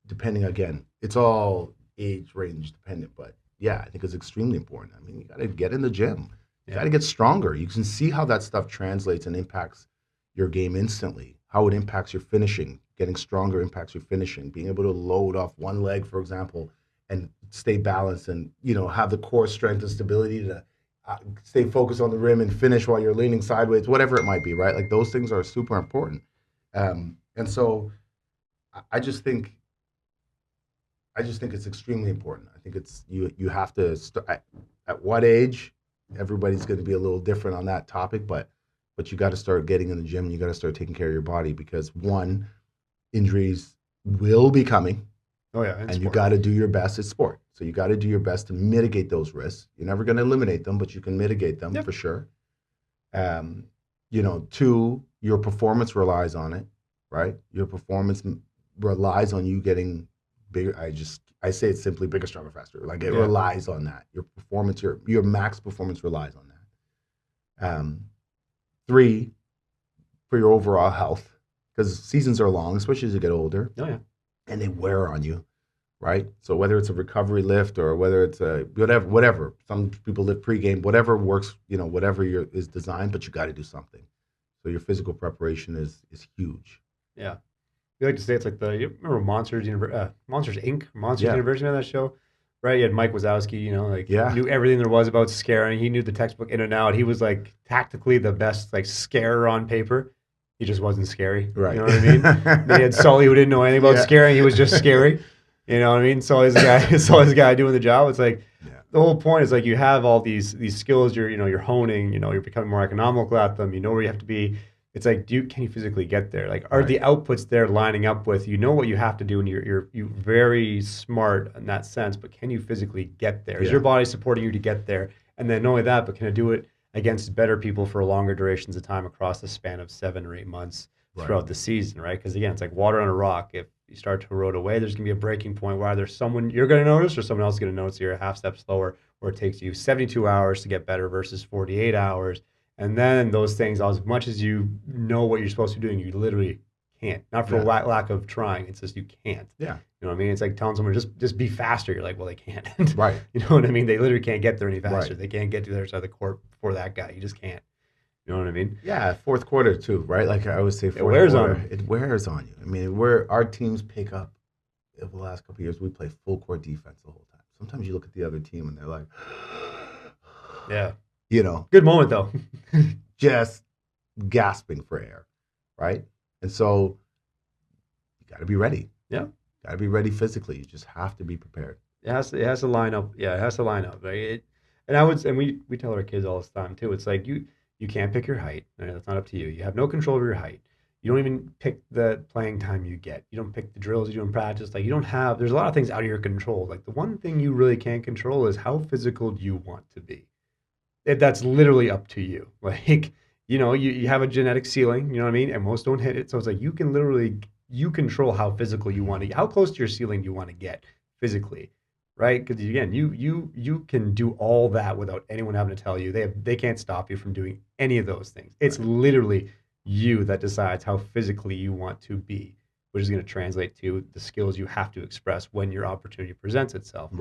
C: depending, again, it's all age range dependent, but yeah, I think it's extremely important. I mean, you got to get in the gym. You got to get stronger. You can see how that stuff translates and impacts your game instantly, how it impacts your finishing. Getting stronger impacts your finishing. Being able to load off one leg, for example, and stay balanced and, you know, have the core strength and stability to stay focused on the rim and finish while you're leaning sideways, whatever it might be, right? Like those things are super important. And so I just think it's extremely important. I think it's, you have to start at what age. Everybody's going to be a little different on that topic, but you got to start getting in the gym. You got to start taking care of your body because one, injuries will be coming.
B: Oh yeah,
C: and you got to do your best. It's sport, so you got to do your best to mitigate those risks. You're never going to eliminate them, but you can mitigate them for sure. You know, two, your performance relies on it, right? Your performance relies on you getting bigger. I say it simply: bigger, stronger, faster. Like it relies on that. Your performance, your max performance relies on that. Three, for your overall health, because seasons are long, especially as you get older.
B: Oh yeah.
C: And they wear on you, right? So whether it's a recovery lift or whether it's a whatever. Some people lift pregame, whatever works, whatever is designed, but you got to do something. So your physical preparation is huge.
B: Yeah. You like to say it's like you remember Monsters Inc., Monsters
C: Yeah.
B: University on that show? Right? You had Mike Wazowski,
C: Yeah.
B: knew everything there was about scaring. He knew the textbook in and out. He was like tactically the best scarer on paper. He just wasn't scary.
C: Right.
B: You know what I mean? Then he had Sully who didn't know anything about scaring. He was just scary. You know what I mean? Sully's the guy doing the job. It's like the whole point is you have all these skills you're honing, you're becoming more economical at them, you know where you have to be. It's like, can you physically get there? Are the outputs there lining up with, what you have to do, and you're very smart in that sense, but can you physically get there? Is your body supporting you to get there? And then not only that, but can it do it against better people for longer durations of time across the span of 7 or 8 months throughout the season, right? Because again, it's like water on a rock. If you start to erode away, there's going to be a breaking point where either someone you're going to notice or someone else is going to notice you're a half step slower, or it takes you 72 hours to get better versus 48 hours. And then those things, as much as you know what you're supposed to be doing, you literally can't. Not for lack of trying. It's just you can't.
C: Yeah.
B: You know what I mean? It's like telling someone just be faster. You're like, well, they can't.
C: Right.
B: You know what I mean? They literally can't get there any faster.
C: Right.
B: They can't get to the other side of the court before that guy. You just can't. You know what I mean?
C: Yeah, fourth quarter too, right? Like I always say,
B: it wears
C: quarter,
B: on you.
C: It wears on you. I mean, our teams pick up. Over the last couple of years, we play full court defense the whole time. Sometimes you look at the other team and they're like,
B: yeah,
C: good
B: moment though.
C: Just gasping for air, right? And so you got to be ready.
B: Yeah,
C: got to be ready physically. You just have to be prepared.
B: It has to line up. Yeah, it has to line up. Right? And we tell our kids all this time too. It's like you can't pick your height. Right? That's not up to you. You have no control over your height. You don't even pick the playing time you get. You don't pick the drills you do in practice. There's a lot of things out of your control. The one thing you really can't control is how physical do you want to be. That's literally up to you. You have a genetic ceiling, you know what I mean? And most don't hit it. So it's like you control how physical you want to get. How close to your ceiling do you want to get physically, right? Because again, you can do all that without anyone having to tell you. They can't stop you from doing any of those things. It's literally you that decides how physically you want to be, which is going to translate to the skills you have to express when your opportunity presents itself.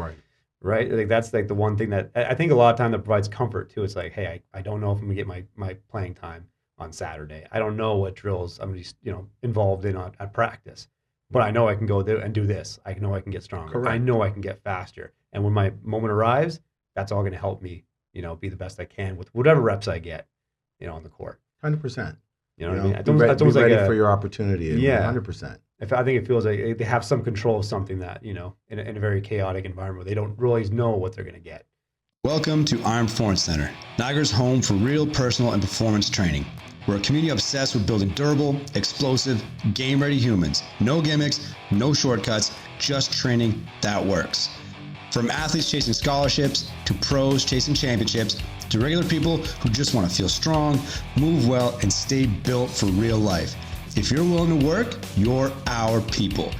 B: Right? That's the one thing that I think a lot of time that provides comfort too. It's like, hey, I don't know if I'm going to get my playing time on Saturday. I don't know what drills I'm going to be involved in at practice, but I know I can go there and do this. I know I can get stronger.
C: Correct.
B: I know I can get faster. And when my moment arrives, that's all going to help me, be the best I can with whatever reps I get, on the court.
C: 100%.
B: You know what I mean?
C: Be ready for your opportunity.
B: Yeah,
C: 100%.
B: I think it feels like they have some control of something that, in a very chaotic environment where they don't really know what they're going to get.
A: Welcome to Iron Performance Center, Niagara's home for real personal and performance training. We're a community obsessed with building durable, explosive, game-ready humans. No gimmicks, no shortcuts, just training that works. From athletes chasing scholarships, to pros chasing championships, to regular people who just want to feel strong, move well, and stay built for real life. If you're willing to work, you're our people.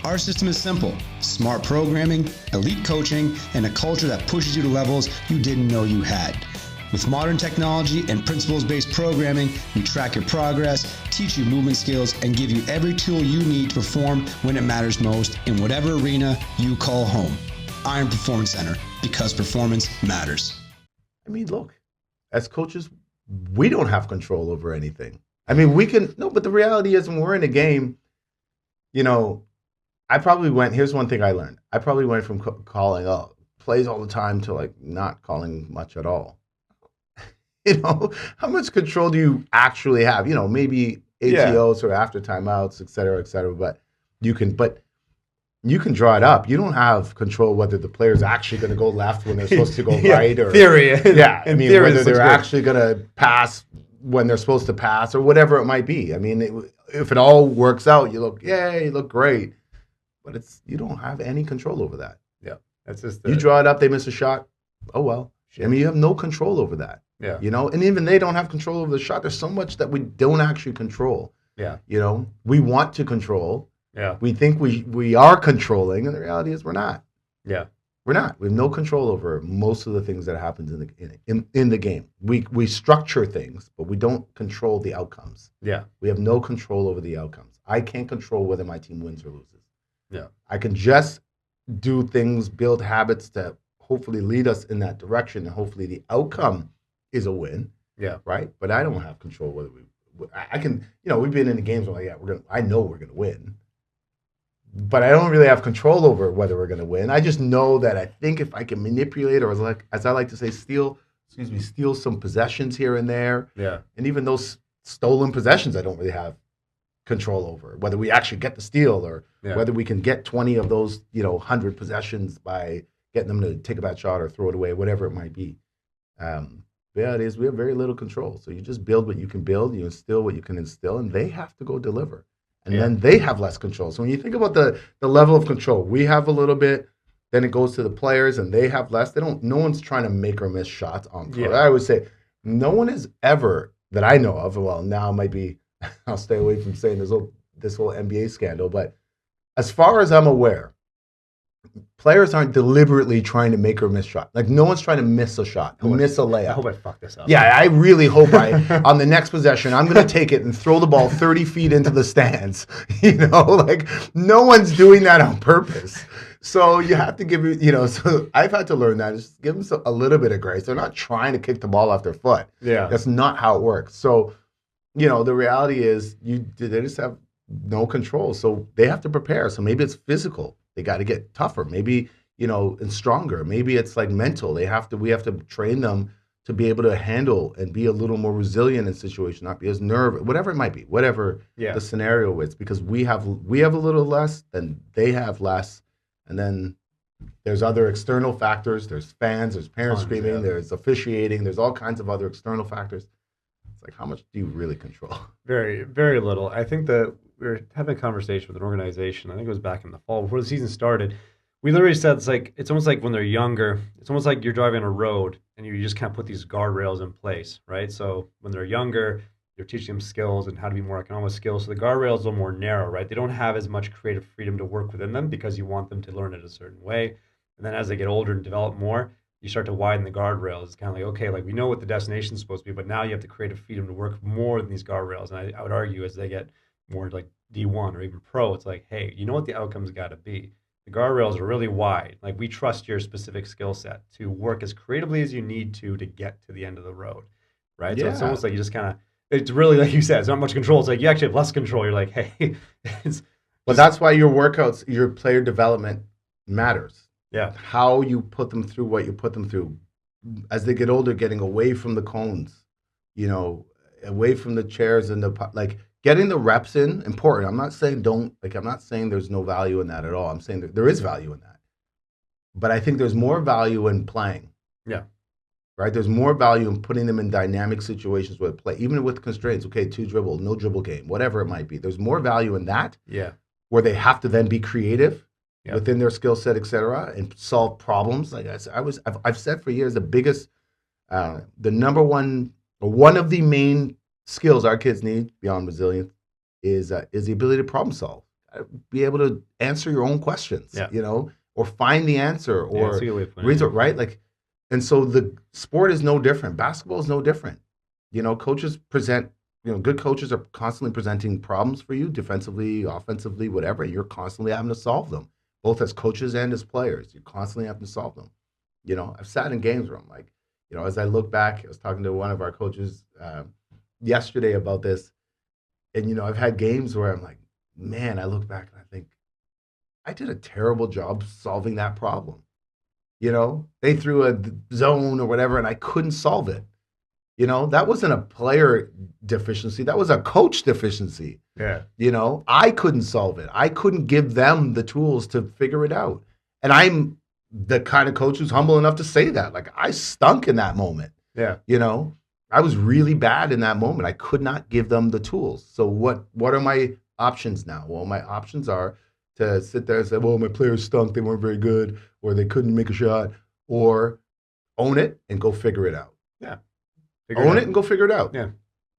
A: Our system is simple: smart programming, elite coaching, and a culture that pushes you to levels you didn't know you had. With modern technology and principles-based programming, we track your progress, teach you movement skills, and give you every tool you need to perform when it matters most in whatever arena you call home. Iron Performance Center, because performance matters.
C: I mean, look, as coaches, we don't have control over anything. I mean, but the reality is when we're in a game, I probably here's one thing I learned. I probably went from calling plays all the time to not calling much at all. How much control do you actually have? Maybe ATOs or after timeouts, et cetera, but you can draw it up. You don't have control whether the player's actually going to go left when they're supposed to go right, or
B: theory.
C: Whether they're actually going to pass when they're supposed to pass, or whatever it might be. I mean, if it all works out, you look great, but you don't have any control over that.
B: Yeah, that's just
C: you draw it up, they miss a shot. Oh well. I mean, you have no control over that.
B: Yeah.
C: And even they don't have control over the shot. There's so much that we don't actually control.
B: Yeah.
C: We want to control.
B: Yeah.
C: We think we are controlling, and the reality is we're not.
B: Yeah.
C: We're not. We have no control over most of the things that happens in the game. We structure things, but we don't control the outcomes.
B: Yeah.
C: We have no control over the outcomes. I can't control whether my team wins or loses.
B: Yeah.
C: I can just do things, build habits to hopefully lead us in that direction, and hopefully the outcome is a win.
B: Yeah.
C: Right. But I don't have control whether I can. We've been in the games where I know we're gonna win, but I don't really have control over whether we're gonna win. I just know that I think if I can manipulate, or as I like to say, steal some possessions here and there.
B: Yeah.
C: And even those stolen possessions, I don't really have control over whether we actually get the steal or whether we can get 20 of those 100 possessions by getting them to take a bad shot or throw it away, whatever it might be. It is. We have very little control. So you just build what you can build, you instill what you can instill, and they have to go deliver. And then they have less control. So when you think about the level of control, we have a little bit, then it goes to the players and they have less. No one's trying to make or miss shots on court. I would say no one has ever, that I know of, well, now might be, I'll stay away from saying this whole NBA scandal, but as far as I'm aware, players aren't deliberately trying to make or miss shot. Like no one's trying to miss a shot, miss a layup.
B: I hope I fuck this up.
C: Yeah, I really hope on the next possession, I'm going to take it and throw the ball 30 feet into the stands. Like no one's doing that on purpose. So you have to give so I've had to learn that. Just give them a little bit of grace. They're not trying to kick the ball off their foot.
B: Yeah.
C: That's not how it works. So, the reality is they just have no control. So they have to prepare. So maybe it's physical. They got to get tougher, maybe, and stronger. Maybe it's like mental. We have to train them to be able to handle and be a little more resilient in situations, not be as nervous, whatever it might be, whatever the scenario is, because we have a little less than they have less. And then there's other external factors. There's fans, there's parents screaming, there's officiating, there's all kinds of other external factors. It's like, how much do you really control?
B: Very, very little. I think that we were having a conversation with an organization, I think it was back in the fall, before the season started. We literally said it's almost like when they're younger, it's almost like you're driving on a road and you just can't put these guardrails in place, right? So when they're younger, you're teaching them skills and how to be more economic skills. So the guardrails are a little more narrow, right? They don't have as much creative freedom to work within them because you want them to learn it a certain way. And then as they get older and develop more, you start to widen the guardrails. It's kind of like, okay, like we know what the destination is supposed to be, but now you have the creative freedom to work more than these guardrails. And I would argue as they get more like D1 or even pro, it's like, hey, you know what the outcome's got to be. The guardrails are really wide. Like we trust your specific skill set to work as creatively as you need to get to the end of the road, right?
C: Yeah.
B: So it's almost like you just kind of, it's really like you said, it's not much control. It's like you actually have less control. You're like, hey,
C: but that's why your workouts, your player development matters.
B: Yeah.
C: How you put them through what you put them through. As they get older, getting away from the cones, away from the chairs and getting the reps in, important. I'm not saying there's no value in that at all. I'm saying that there is value in that. But I think there's more value in playing.
B: Yeah.
C: Right? There's more value in putting them in dynamic situations where they play, even with constraints. Okay, 2 dribble, no dribble game, whatever it might be. There's more value in that.
B: Yeah.
C: Where they have to then be creative within their skill set, et cetera, and solve problems. Like I've said for years, the biggest, the number one, or one of the main skills our kids need beyond resilience is the ability to problem solve. Be able to answer your own questions, or find the answer, or research, right? Like, and so the sport is no different. Basketball is no different. Coaches present, good coaches are constantly presenting problems for you, defensively, offensively, whatever. You're constantly having to solve them, both as coaches and as players. You're constantly having to solve them. I've sat in games where I'm like, as I look back, I was talking to one of our coaches yesterday about this, and I've had games where I'm like, man, I look back and I think I did a terrible job solving that problem. They threw a zone or whatever and I couldn't solve it. That wasn't a player deficiency, that was a coach deficiency.
B: Yeah.
C: I couldn't solve it. I couldn't give them the tools to figure it out. And I'm the kind of coach who's humble enough to say that. Like, I stunk in that moment.
B: Yeah.
C: I was really bad in that moment. I could not give them the tools. So what are my options now? Well, my options are to sit there and say, well, my players stunk, they weren't very good, or they couldn't make a shot, or own it and go figure it out.
B: Yeah.
C: Own it and go figure it out.
B: Yeah.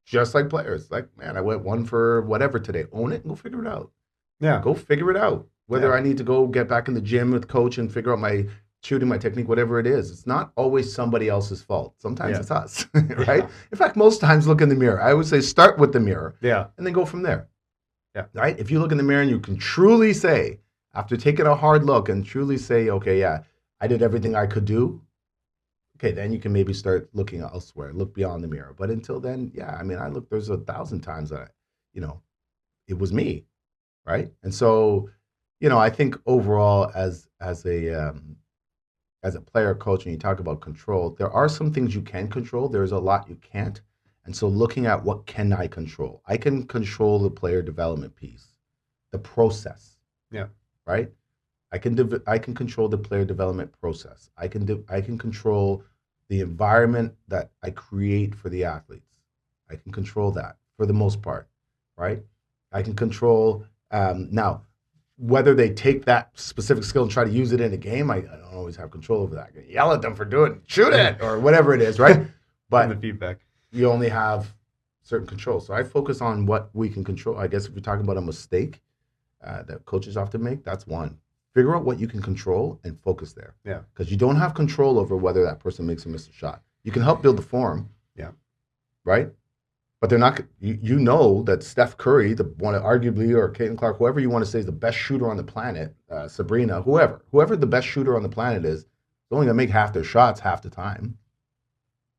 C: Just like players. Like, man, I went 1 for whatever today. Own it and go figure it out.
B: Yeah.
C: Go figure it out. Whether I need to go get back in the gym with coach and figure out my shooting, my technique, whatever it is. It's not always somebody else's fault. Sometimes it's us, right? In fact, most times look in the mirror. I would say start with the mirror and then go from there.
B: Yeah.
C: Right? If you look in the mirror and you can truly say, After taking a hard look and truly say, okay, yeah, I did everything I could do. Okay, then you can maybe start looking elsewhere, look beyond the mirror. But until then, yeah, I mean, there's 1,000 times that, it was me, right? And so, I think overall as a player coach, and you talk about control, there are some things you can control. There's a lot you can't. And so looking at what can I control? I can control the player development piece, the process.
B: Yeah.
C: Right? I can control the player development process. I can control the environment that I create for the athletes. I can control that for the most part, right? I can control now whether they take that specific skill and try to use it in a game. I don't always have control over that. I can yell at them for doing it, shoot it, or whatever it is, right? But
B: the feedback,
C: you only have certain control. So I focus on what we can control. I guess if we're talking about a mistake that coaches often make, that's one. Figure out what you can control and focus there.
B: Yeah.
C: Because you don't have control over whether that person makes or misses a shot. You can help build the form.
B: Yeah.
C: Right? But they're not. You know that Steph Curry, the one arguably, or Caitlin Clark, whoever you want to say is the best shooter on the planet, Sabrina, whoever the best shooter on the planet is only gonna make half their shots half the time.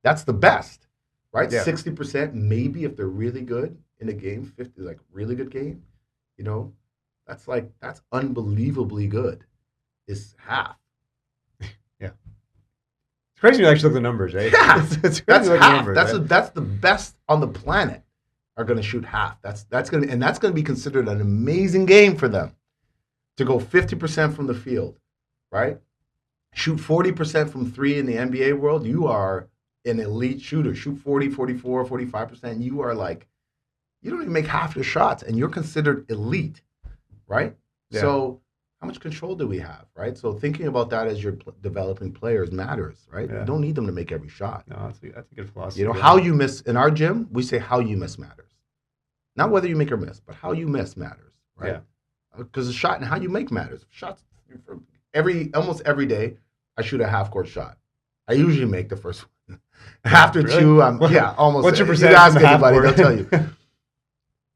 C: That's the best, right?
B: Yeah.
C: 60% maybe if they're really good in a game, 50 like really good game, that's unbelievably good. Is half.
B: It's crazy to actually look at the numbers, right?
C: Yeah,
B: it's crazy
C: that's
B: to look
C: half.
B: at the numbers,
C: That's
B: right?
C: that's the best on the planet are going to shoot half. That's going to be considered an amazing game for them to go 50% from the field, right? Shoot 40% from three in the NBA world. You are an elite shooter. Shoot 40, 44, 45%. You are like, you don't even make half your shots, and you're considered elite, right?
B: Yeah.
C: So how much control do we have, right? So thinking about that as you're developing players matters, right?
B: Yeah.
C: You don't need them to make every shot.
B: No, that's a good philosophy.
C: How you miss in our gym, we say how you miss matters. Not whether you make or miss, but how you miss matters, right? Because the shot and how you make matters. Shots almost every day, I shoot a half court shot. I usually make the first one. After
B: really?
C: two, almost.
B: What's your
C: You
B: percentage
C: ask
B: from the half
C: anybody,
B: court?
C: they'll tell you.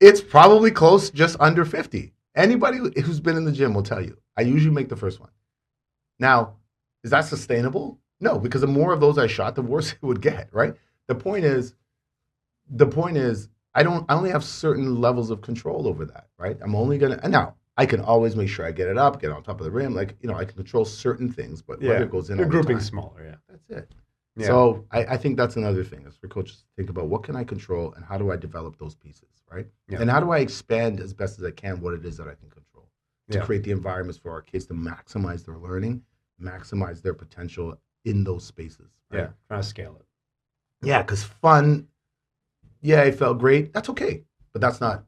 C: It's probably close, just under 50. Anybody who's been in the gym will tell you. I usually make the first one. Now, is that sustainable? No, because the more of those I shot, the worse it would get, right? The point is, I only have certain levels of control over that, right? I'm only and now I can always make sure I get it up, get on top of the rim. I can control certain things, but whether it goes in,
B: you're
C: all the
B: grouping
C: time,
B: smaller, yeah.
C: that's it.
B: Yeah.
C: So I think that's another thing is for coaches to think about what can I control and how do I develop those pieces, right?
B: Yeah.
C: And how do I expand as best as I can what it is that I can control to
B: Yeah.
C: create the environments for our kids to maximize their learning, maximize their potential in those spaces. Right?
B: Yeah, trying to scale it.
C: Yeah, because fun, yeah, it felt great. That's okay, but that's not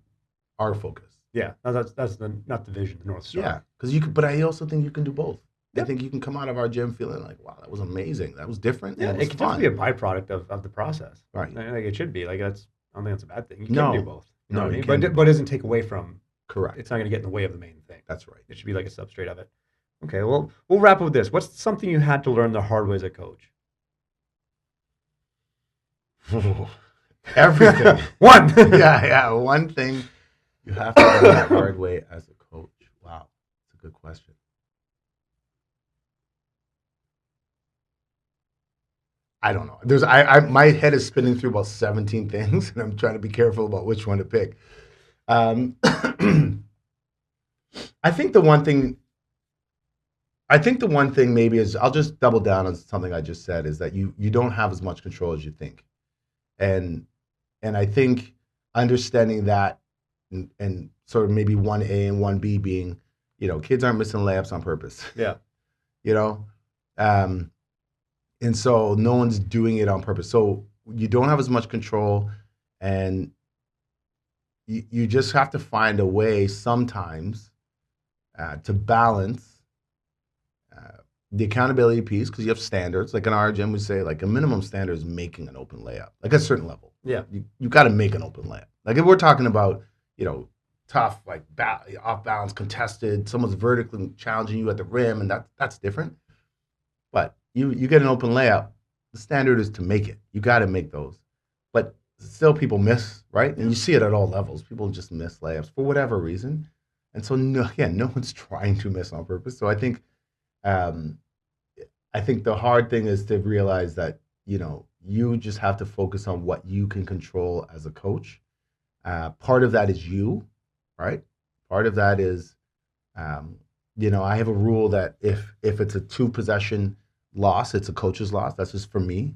C: our focus.
B: Yeah, that's not the vision, the North Star.
C: Yeah, because but I also think you can do both. I
B: Yep.
C: think you can come out of our gym feeling like, wow, that was amazing. That was different.
B: Yeah,
C: and it was
B: it can
C: fun.
B: definitely be a byproduct of the process.
C: Right.
B: Like it should be. Like I don't think that's a bad thing. You
C: No.
B: can do both. You know
C: No,
B: what I
C: you
B: mean?
C: can do
B: But it doesn't take away from.
C: Correct.
B: It's not going to get in the way of the main thing.
C: That's right.
B: It should be like a substrate of it. Okay, well, we'll wrap up with this. What's something you had to learn the hard way as a coach?
C: Everything.
B: One.
C: yeah. One thing you have to learn the hard way as a coach. Wow, that's a good question. I don't know. My head is spinning through about 17 things, and I'm trying to be careful about which one to pick. I think the one thing maybe is, I'll just double down on something I just said, is that you don't have as much control as you think. And I think understanding that and sort of maybe 1A and 1B being, kids aren't missing layups on purpose.
B: Yeah.
C: And so no one's doing it on purpose. So you don't have as much control, and you just have to find a way sometimes to balance the accountability piece, because you have standards. Like in our gym, we say like a minimum standard is making an open layup, like a certain level.
B: Yeah.
C: You got to make an open layup. Like if we're talking about, tough, like off balance, contested, someone's vertically challenging you at the rim, and that's different. But you get an open layup, the standard is to make it. You got to make those. But still people miss, right? And you see it at all levels. People just miss layups for whatever reason. And so no one's trying to miss on purpose. So um, I think the hard thing is to realize that, you just have to focus on what you can control as a coach. Part of that is you, right? Part of that is, I have a rule that if it's a 2-possession loss, it's a coach's loss. That's just for me.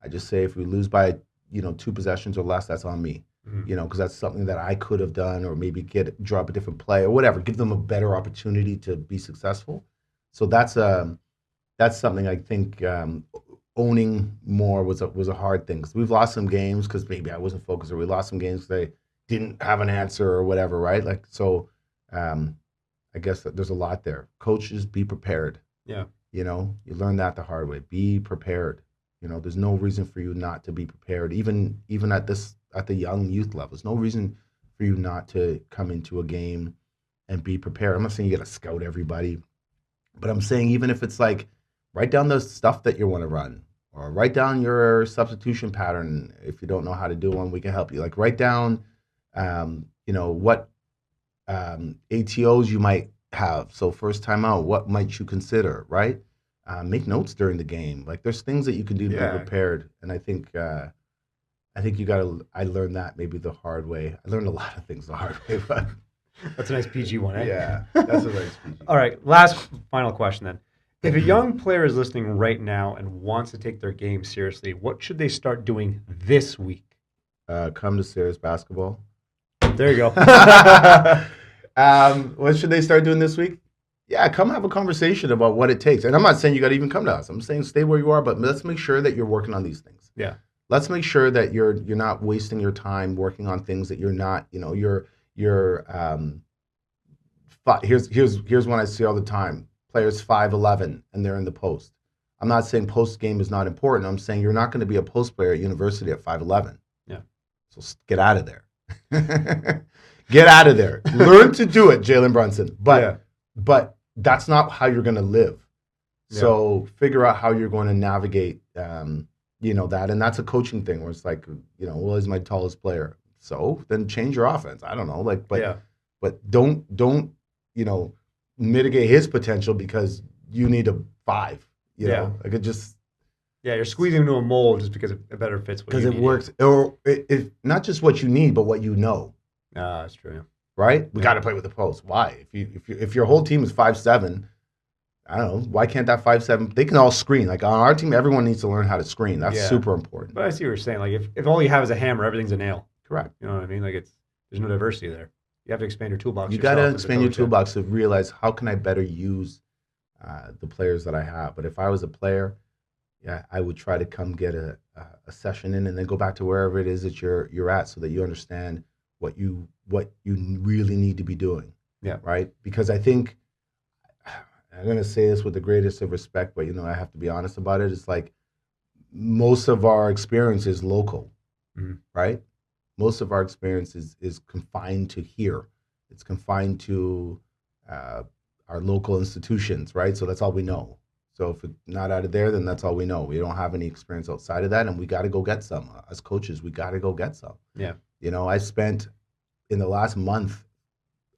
C: I just say if we lose by, 2 possessions or less, that's on me. Because that's something that I could have done, or maybe draw up a different play or whatever, give them a better opportunity to be successful. So that's something I think owning more was a hard thing, because we've lost some games because maybe I wasn't focused, or we lost some games because I didn't have an answer or whatever, right? Like, so I guess that there's a lot there. Coaches, be prepared.
B: Yeah.
C: You learn that the hard way. Be prepared. There's no reason for you not to be prepared, even at the young youth level. There's no reason for you not to come into a game and be prepared. I'm not saying you got to scout everybody, but I'm saying even if it's like, write down the stuff that you want to run, or write down your substitution pattern. If you don't know how to do one, we can help you. Like, write down, what ATOs you might have. So first time out, what might you consider, right? Make notes during the game. Like, there's things that you can do to be prepared. And I think I learned that maybe the hard way. I learned a lot of things the hard way, but
B: that's a nice PG one, eh?
C: Yeah, that's a nice PG.
B: All right, final question then. If a young player is listening right now and wants to take their game seriously, what should they start doing this week?
C: Come to Serious Basketball.
B: There you go.
C: What should they start doing this week? Yeah, come have a conversation about what it takes. And I'm not saying you got to even come to us. I'm saying stay where you are, but let's make sure that you're working on these things.
B: Yeah.
C: Let's make sure that you're not wasting your time working on things that you're not. Here's one I see all the time. Players 5'11" and they're in the post. I'm not saying post game is not important. I'm saying you're not going to be a post player at university at 5'11".
B: Yeah. So
C: get out of there. Get out of there. Learn to do it, Jalen Brunson. But that's not how you're going to live. Yeah. So figure out how you're going to navigate, that. And that's a coaching thing where it's like, well, he's my tallest player. So then change your offense. I don't know. But don't, mitigate his potential because you need a 5. You know, like it just.
B: Yeah, you're squeezing into a mold just because it better fits what you need.
C: Because it works. Or it not just what you need, but what you know.
B: That's true.
C: Right? We got to play with the post. Why? If your whole team is 5'7", I don't know. Why can't that 5'7"? They can all screen. Like on our team, everyone needs to learn how to screen. That's super important.
B: But I see what you're saying. Like if all you have is a hammer, everything's a nail.
C: Correct.
B: You know what I mean? Like there's no diversity there. You have to expand your toolbox.
C: You got to expand your toolbox to realize how can I better use the players that I have. But if I was a player, I would try to come get a session in and then go back to wherever it is that you're at, so that you understand what you really need to be doing.
B: Yeah.
C: Right? Because I think, I'm going to say this with the greatest of respect, but I have to be honest about it. It's like most of our experience is local, right? Most of our experience is confined to here. It's confined to our local institutions, right? So that's all we know. So if it's not out of there, then that's all we know. We don't have any experience outside of that, and we got to go get some. As coaches, we got to go get some.
B: Yeah.
C: I spent in the last month,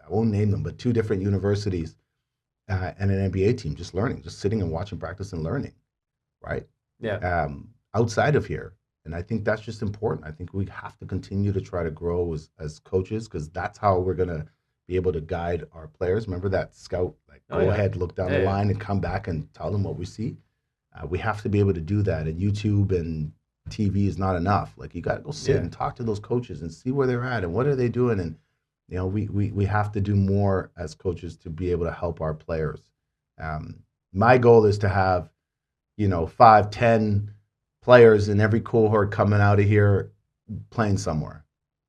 C: I won't name them, but 2 different universities and an NBA team, just learning, just sitting and watching practice and learning, right?
B: Yeah.
C: Outside of here. And I think that's just important. I think we have to continue to try to grow as coaches, because that's how we're going to be able to guide our players. Remember that scout, go ahead, look down the line and come back and tell them what we see. We have to be able to do that. And YouTube and TV is not enough. Like, you got to go sit and talk to those coaches and see where they're at and what are they doing. And, we have to do more as coaches to be able to help our players. My goal is to have, 5, 10 players in every cohort coming out of here playing somewhere.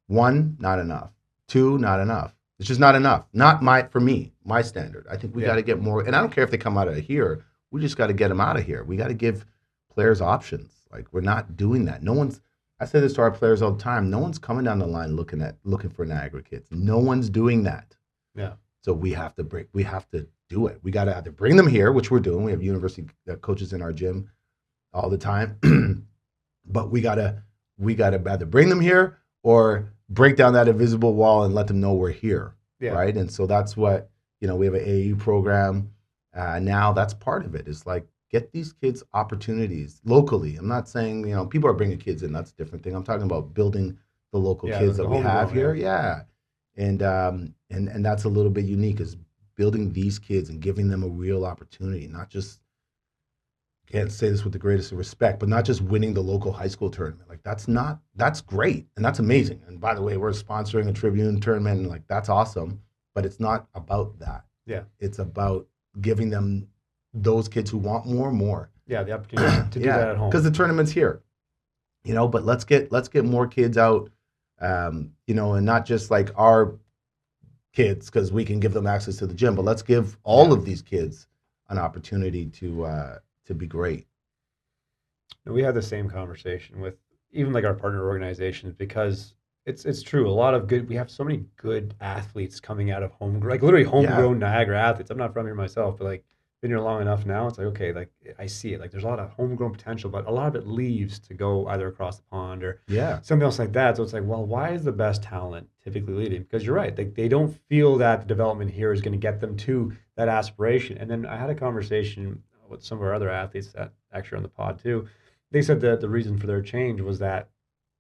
C: 1, not enough. 2, not enough. It's just not enough. For me, my standard. I think we got to get more. And I don't care if they come out of here. We just got to get them out of here. We got to give players options. Like, we're not doing that. I say this to our players all the time. No one's coming down the line looking for Niagara kids. No one's doing that.
B: Yeah.
C: So we have to do it. We got to either bring them here, which we're doing. We have university coaches in our gym all the time. But we gotta either bring them here or break down that invisible wall and let them know we're here. right? And so that's what, we have an AAU program now. That's part of it, is like, get these kids opportunities locally. I'm not saying, people are bringing kids in. That's a different thing. I'm talking about building the local kids that we have here. Yeah. And that's a little bit unique, is building these kids and giving them a real opportunity, not just, can't say this with the greatest of respect, but not just winning the local high school tournament. Like, that's great. And that's amazing. And by the way, we're sponsoring a Tribune tournament, and like, that's awesome, but it's not about that.
B: Yeah.
C: It's about giving them, those kids who want more.
B: Yeah. The opportunity to do that at home.
C: Because the tournament's here, but let's get more kids out, and not just like our kids, because we can give them access to the gym, but let's give all of these kids an opportunity to be great.
B: We had the same conversation with even like our partner organizations, because it's true. A lot of we have so many good athletes coming out of like literally homegrown Niagara athletes. I'm not from here myself, but like, been here long enough now. It's like, okay, like I see it. Like, there's a lot of homegrown potential, but a lot of it leaves to go either across the pond or something else like that. So it's like, well, why is the best talent typically leaving? Because you're right. Like, they don't feel that the development here is going to get them to that aspiration. And then I had a conversation with some of our other athletes that actually are on the pod too. They said that the reason for their change was that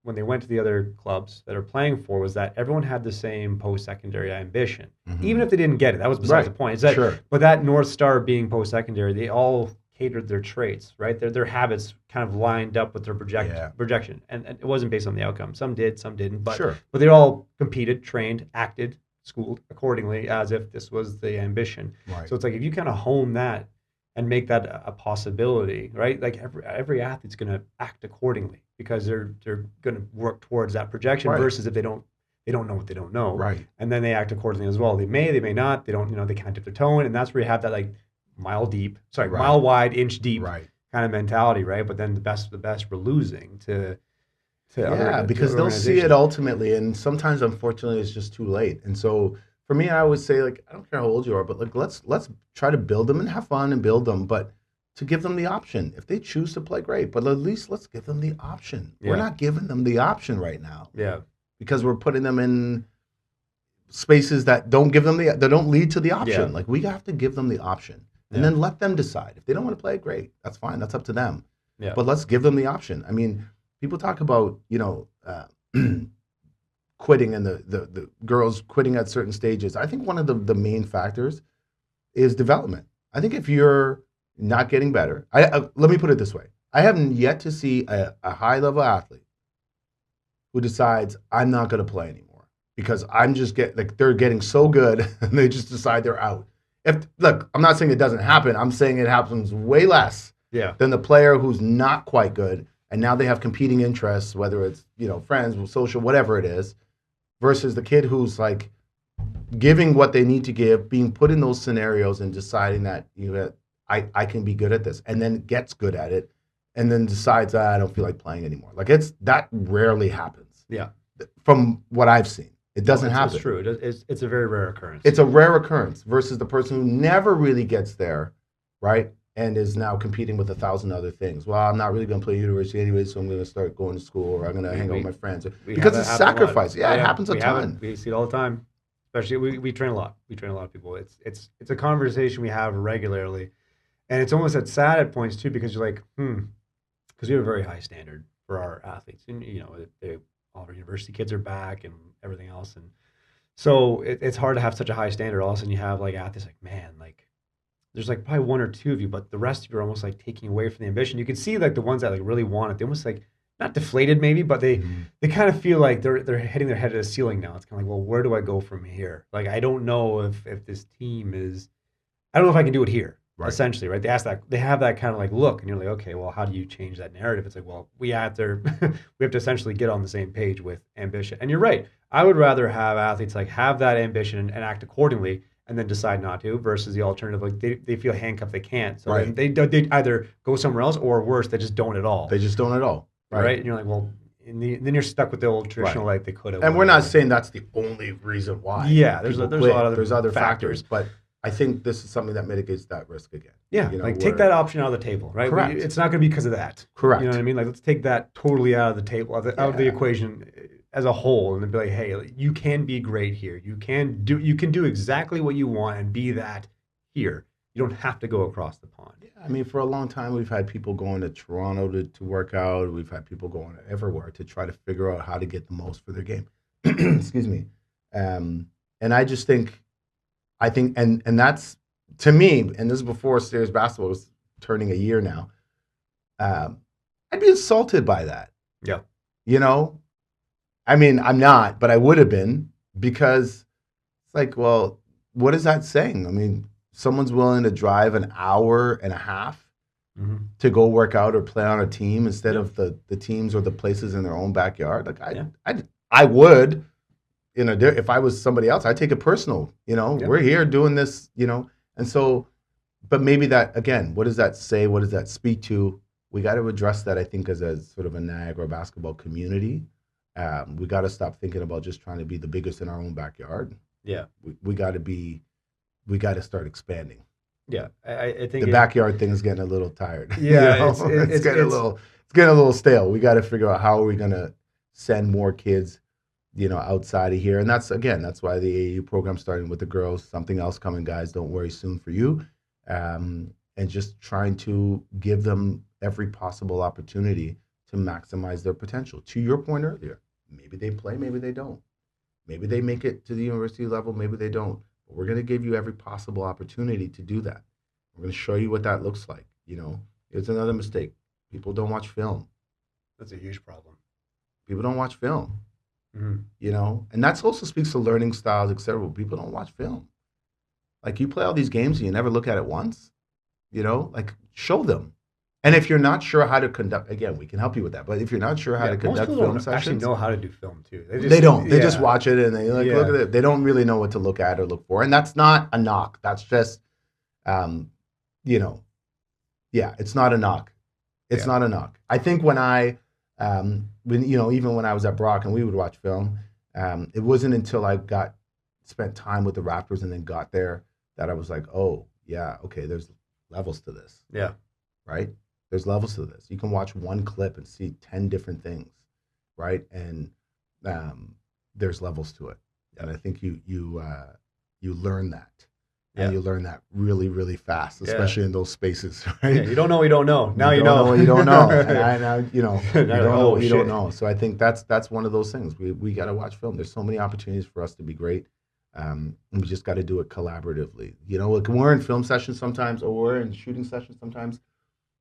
B: when they went to the other clubs that are playing for, was that everyone had the same post-secondary ambition, even if they didn't get it. That was besides the point. It's that, but that North Star being post-secondary, they all catered their traits, right? Their habits kind of lined up with their projection, and it wasn't based on the outcome. Some did, some didn't, but they all competed, trained, acted, schooled accordingly as if this was the ambition. So it's like, if you kind of hone that and make that a possibility, right? Like, every athlete's going to act accordingly, because they're going to work towards that projection, versus if they don't know what they don't know,
C: right?
B: And then they act accordingly as well. They may not. They don't, they can't dip their toe in, and that's where you have that like mile wide, inch deep kind of mentality, right? But then the best we're losing to
C: because they'll see it ultimately, and sometimes, unfortunately, it's just too late. And so, for me, I always say, like, I don't care how old you are, but like, let's try to build them and have fun and build them, but to give them the option. If they choose to play, great, but at least let's give them the option. We're not giving them the option right now. Because we're putting them in spaces that don't give them that don't lead to the option. Like, we have to give them the option, and then let them decide. If they don't want to play, great, that's fine. That's up to them. But let's give them the option. I mean, people talk about, quitting, and the girls quitting at certain stages. I think one of the main factors is development. I think if you're not getting better, let me put it this way. I haven't yet to see a high-level athlete who decides, I'm not going to play anymore because they're getting so good and they just decide they're out. Look, I'm not saying it doesn't happen. I'm saying it happens way less than the player who's not quite good, and now they have competing interests, whether it's, friends, social, whatever it is, versus the kid who's like giving what they need to give, being put in those scenarios and deciding that, I can be good at this, and then gets good at it, and then decides, I don't feel like playing anymore. Like, that rarely happens. From what I've seen, it doesn't happen.
B: It's true. It's a very rare occurrence.
C: It's a rare occurrence versus the person who never really gets there, right? And is now competing with 1,000 other things. Well, I'm not really going to play university anyway, so I'm going to start going to school, or I'm going to hang out with my friends. Because it's sacrifice. It happens a ton.
B: We see it all the time. Especially, we train a lot. We train a lot of people. It's a conversation we have regularly. And it's almost sad at points, too, because you're like, because we have a very high standard for our athletes. And, all of our university kids are back and everything else. And so it's hard to have such a high standard. All of a sudden you have like athletes like, man, like there's like probably one or two of you, but the rest of you are almost like taking away from the ambition. You can see like the ones that like really want it. They almost like, not deflated maybe, but they kind of feel like they're hitting their head at a ceiling now. It's kind of like, well, where do I go from here? Like, I don't know if this team is, I don't know if I can do it here. Right. Essentially, right? They have that kind of like look, and you're like, okay, well, how do you change that narrative? It's like, well, we have to essentially get on the same page with ambition. And you're right. I would rather have athletes like have that ambition and act accordingly, and then decide not to, versus the alternative, like they feel handcuffed, they can't. So they either go somewhere else, or worse, they just don't at all.
C: They just don't at all.
B: Right? And you're like, well, then you're stuck with the old traditional, like they could have.
C: And we're not saying that's the only reason why.
B: Yeah, there's a lot of
C: there's other factors, but I think this is something that mitigates that risk again.
B: Yeah, take that option out of the table, right?
C: Correct.
B: It's not going to be because of that.
C: Correct.
B: You know what I mean? Like, let's take that totally out of the table, out of the equation. as a whole, and be like, hey, you can be great here. You can do exactly what you want and be that here. You don't have to go across the pond.
C: Yeah, I mean, for a long time, we've had people going to Toronto to work out. We've had people going everywhere to try to figure out how to get the most for their game. Excuse me. And I just think, and that's, to me, and this is before serious basketball was turning a year now, I'd be insulted by that.
B: Yeah.
C: You know? I mean, I'm not, but I would have been, because it's like, well, what is that saying? I mean, someone's willing to drive an hour and a half to go work out or play on a team instead of the teams or the places in their own backyard. Like I would, if I was somebody else, I'd take it personal. We're here doing this, and so, but maybe that, again, what does that say? What does that speak to? We got to address that, I think, as a sort of a Niagara basketball community. We got to stop thinking about just trying to be the biggest in our own backyard.
B: Yeah.
C: We got to start expanding.
B: Yeah. I think
C: the backyard thing is getting a little tired.
B: Yeah.
C: It's getting a little stale. We got to figure out how are we going to send more kids, outside of here. And that's why the AAU program's starting with the girls. Something else coming, guys. Don't worry, soon for you. And just trying to give them every possible opportunity to maximize their potential. To your point earlier, maybe they play, maybe they don't. Maybe they make it to the university level, maybe they don't. But we're going to give you every possible opportunity to do that. We're going to show you what that looks like. It's another mistake. People don't watch film.
B: That's a huge problem.
C: People don't watch film. And that also speaks to learning styles, etc. People don't watch film. Like, you play all these games and you never look at it once. Like, show them. And if you're not sure how to conduct, again, we can help you with that. But if you're not sure how to conduct film sessions,
B: actually know how to do film too.
C: They don't. They just watch it and they look at it. They don't really know what to look at or look for. And that's not a knock. That's just, it's not a knock. It's not a knock. I think when even when I was at Brock and we would watch film, it wasn't until I spent time with the Raptors and then got there that I was like, oh yeah, okay, there's levels to this.
B: Yeah. Right?
C: There's levels to this. You can watch one clip and see 10 different things, right? And there's levels to it. And I think you learn that. And you learn that really, really fast, especially in those spaces, right?
B: Yeah, you don't know what you don't know. Now you
C: know.
B: know.
C: You don't know. And you don't know what you don't know. So I think that's one of those things. We got to watch film. There's so many opportunities for us to be great. And we just got to do it collaboratively. When we're in film sessions sometimes, or we're in shooting sessions sometimes,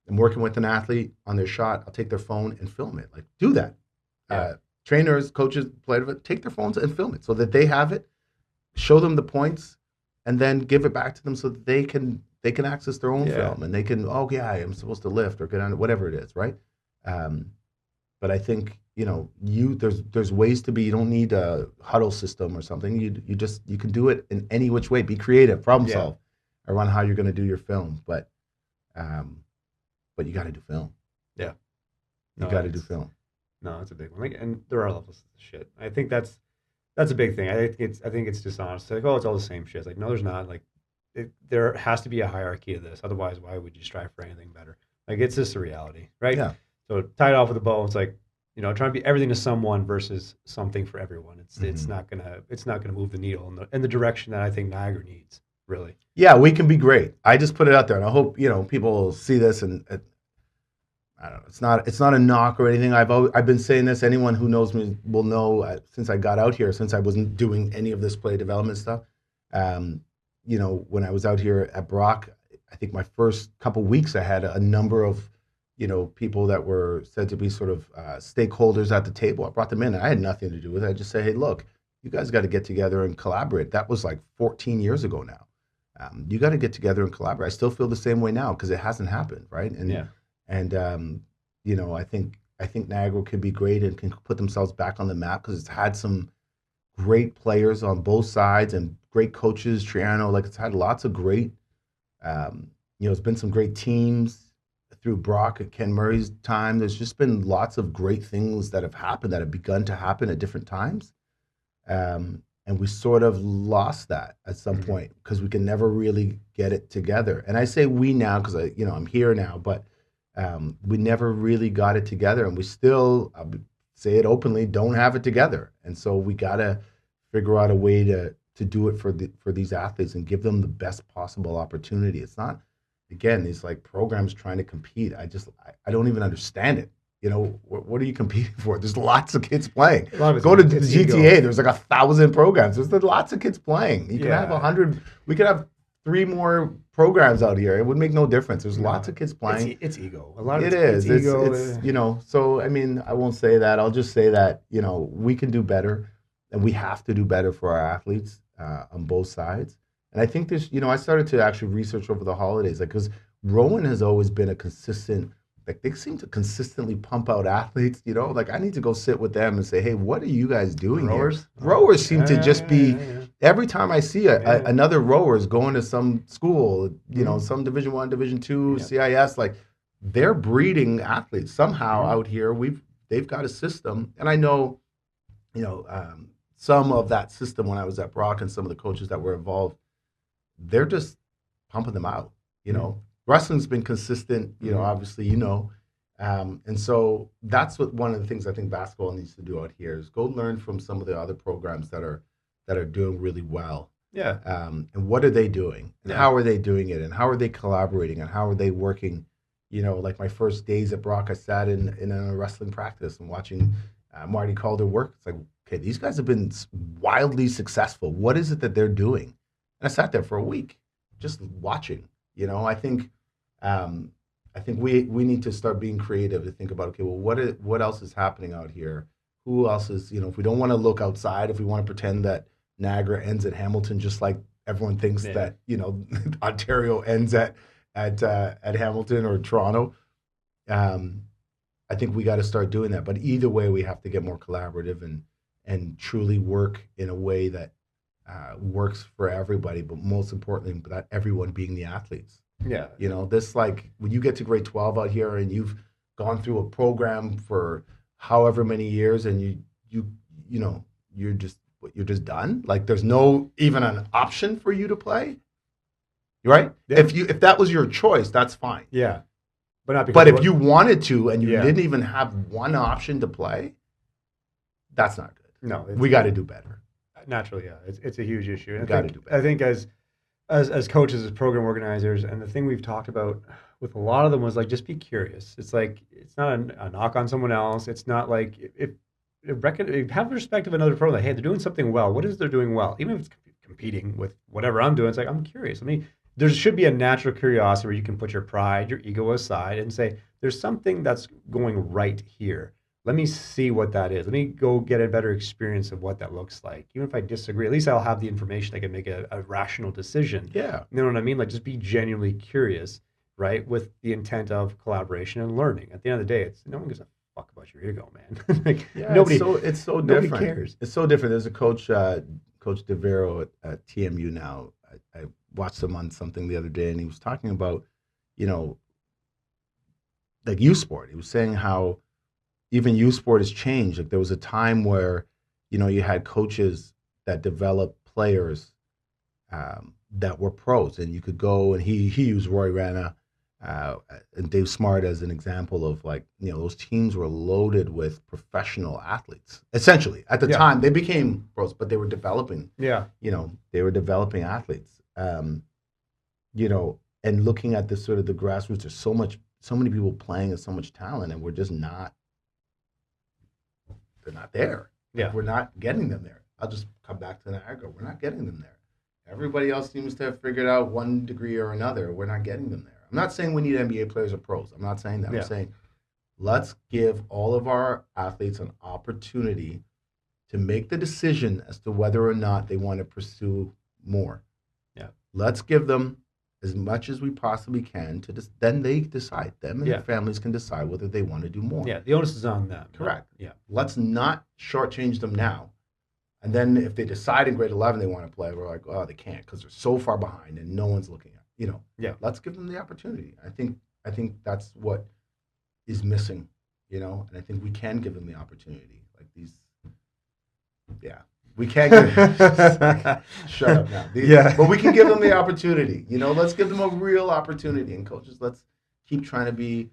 C: I'm working with an athlete on their shot, I'll take their phone and film it. Like, do that. Trainers, coaches, players, take their phones and film it so that they have it, show them the points, and then give it back to them so that they can access their own film and they can, I'm supposed to lift or get on whatever it is, right? But I think, there's ways to be. You don't need a huddle system or something. You can do it in any which way. Be creative, problem solve around how you're going to do your film, but you got to do film.
B: Yeah.
C: You got to do film.
B: No, it's a big one. And there are levels to shit. I think that's a big thing. I think it's dishonest. Like, it's all the same shit. It's like, no, there's not. Like, there has to be a hierarchy of this. Otherwise, why would you strive for anything better? Like, it's just a reality, right? Yeah. So tie it off with a bow. It's like, trying to be everything to someone versus something for everyone. It's not gonna move the needle in the direction that I think Niagara needs. Really.
C: Yeah, we can be great. I just put it out there, and I hope people will see this. And I don't know. It's not a knock or anything. I've been saying this. Anyone who knows me will know since I got out here, since I wasn't doing any of this play development stuff. When I was out here at Brock, I think my first couple weeks I had a number of people that were said to be sort of stakeholders at the table. I brought them in, and I had nothing to do with it. I just say, hey, look, you guys got to get together and collaborate. That was like 14 years ago now. You got to get together and collaborate. I still feel the same way now because it hasn't happened, right? I think Niagara could be great and can put themselves back on the map because it's had some great players on both sides and great coaches. Triano, like, it's had lots of great. It's been some great teams through Brock and Ken Murray's time. There's just been lots of great things that have happened, that have begun to happen at different times. And we sort of lost that at some point because we can never really get it together. And I say we now because I'm here now, but we never really got it together. And we still, I'll be say it openly, don't have it together. And so we got to figure out a way to do it for these athletes and give them the best possible opportunity. It's not, again, these like programs trying to compete. I don't even understand it. You know, what are you competing for? There's lots of kids playing. Go to the GTA. There's like 1,000 programs. There's lots of kids playing. You can have 100. We could have 3 more programs out here. It would make no difference. There's lots of kids playing.
B: It's ego. A lot of
C: it is.
B: It's ego.
C: It's, you know, so I mean, I won't say that. I'll just say that, you know, we can do better, and we have to do better for our athletes on both sides. And I think there's, you know, I started to actually research over the holidays, like, because Rowan has always been a consistent. Like, they seem to consistently pump out athletes, you know? Like, I need to go sit with them and say, hey, what are you guys doing here? Rowers seem to just be, every time I see another rower is going to some school, you know, some Division I, Division II, CIS, like, they're breeding athletes somehow out here. They've got a system. And I know, you know, some of that system when I was at Brock and some of the coaches that were involved, they're just pumping them out, you know? Wrestling's been consistent, you know, obviously, you know. And so that's what one of the things I think basketball needs to do out here is go learn from some of the other programs that are doing really well.
B: Yeah.
C: And what are they doing? And how are they doing it? And how are they collaborating? And how are they working? You know, like my first days at Brock, I sat in a wrestling practice and watching Marty Calder work. It's like, okay, these guys have been wildly successful. What is it that they're doing? And I sat there for a week just watching. You know, I think we need to start being creative to think about, okay, well, what else is happening out here? Who else is, you know, if we don't want to look outside, if we want to pretend that Niagara ends at Hamilton, just like everyone thinks that, you know, Ontario ends at Hamilton or Toronto, I think we got to start doing that. But either way, we have to get more collaborative and truly work in a way that works for everybody, but most importantly, that everyone being the athletes.
B: Yeah.
C: You know, this, like, when you get to grade 12 out here and you've gone through a program for however many years and you know, you're just done. Like, there's no even an option for you to play. Right? Yeah. If that was your choice, that's fine.
B: Yeah. But
C: if you wanted to and you didn't even have one option to play, that's not good.
B: No.
C: We got to do better.
B: Naturally, yeah. It's a huge issue.
C: We got to do better.
B: I think as coaches, as program organizers, and the thing we've talked about with a lot of them was, like, just be curious. It's like, it's not a knock on someone else. It's not like, if have respect of another program, like, hey, they're doing something well. What is they're doing well? Even if it's competing with whatever I'm doing, it's like, I'm curious. There should be a natural curiosity where you can put your pride, your ego aside and say, there's something that's going right here. Let me see what that is. Let me go get a better experience of what that looks like. Even if I disagree, at least I'll have the information. I can make a rational decision.
C: Yeah.
B: You know what I mean? Like, just be genuinely curious, right? With the intent of collaboration and learning. At the end of the day, no one gives a fuck about your ego, man. Like,
C: nobody. It's so different.
B: Nobody cares.
C: It's so different. There's a coach, Coach DeVero at TMU now. I watched him on something the other day, and he was talking about, you know, like youth sport. He was saying how even youth sport has changed. Like, there was a time where, you know, you had coaches that developed players that were pros, and you could go, and he used Roy Rana and Dave Smart as an example of, like, you know, those teams were loaded with professional athletes. Essentially, at the time, they became pros, but they were developing. Yeah, you know, they were developing athletes. You know, and looking at this sort of the grassroots, there's so many people playing and so much talent, and we're just not. They're not there. Yeah, we're not getting them there. I'll just come back to Niagara. We're not getting them there. Everybody else seems to have figured out one degree or another. We're not getting them there. I'm not saying we need NBA players or pros. I'm not saying that. I'm saying let's give all of our athletes an opportunity to make the decision as to whether or not they want to pursue more. Yeah. Let's give them as much as we possibly can to then they decide. Them and their families can decide whether they want to do more.
B: Yeah, the onus is on them.
C: Correct. Yeah. Let's not shortchange them now. And then if they decide in grade 11 they want to play, we're like, oh, they can't because they're so far behind and no one's looking at. You know. Yeah. Let's give them the opportunity. I think that's what is missing. You know, and I think we can give them the opportunity. Like these. Yeah. We can't give shut up now. But we can give them the opportunity. You know, let's give them a real opportunity. And coaches, let's keep trying to be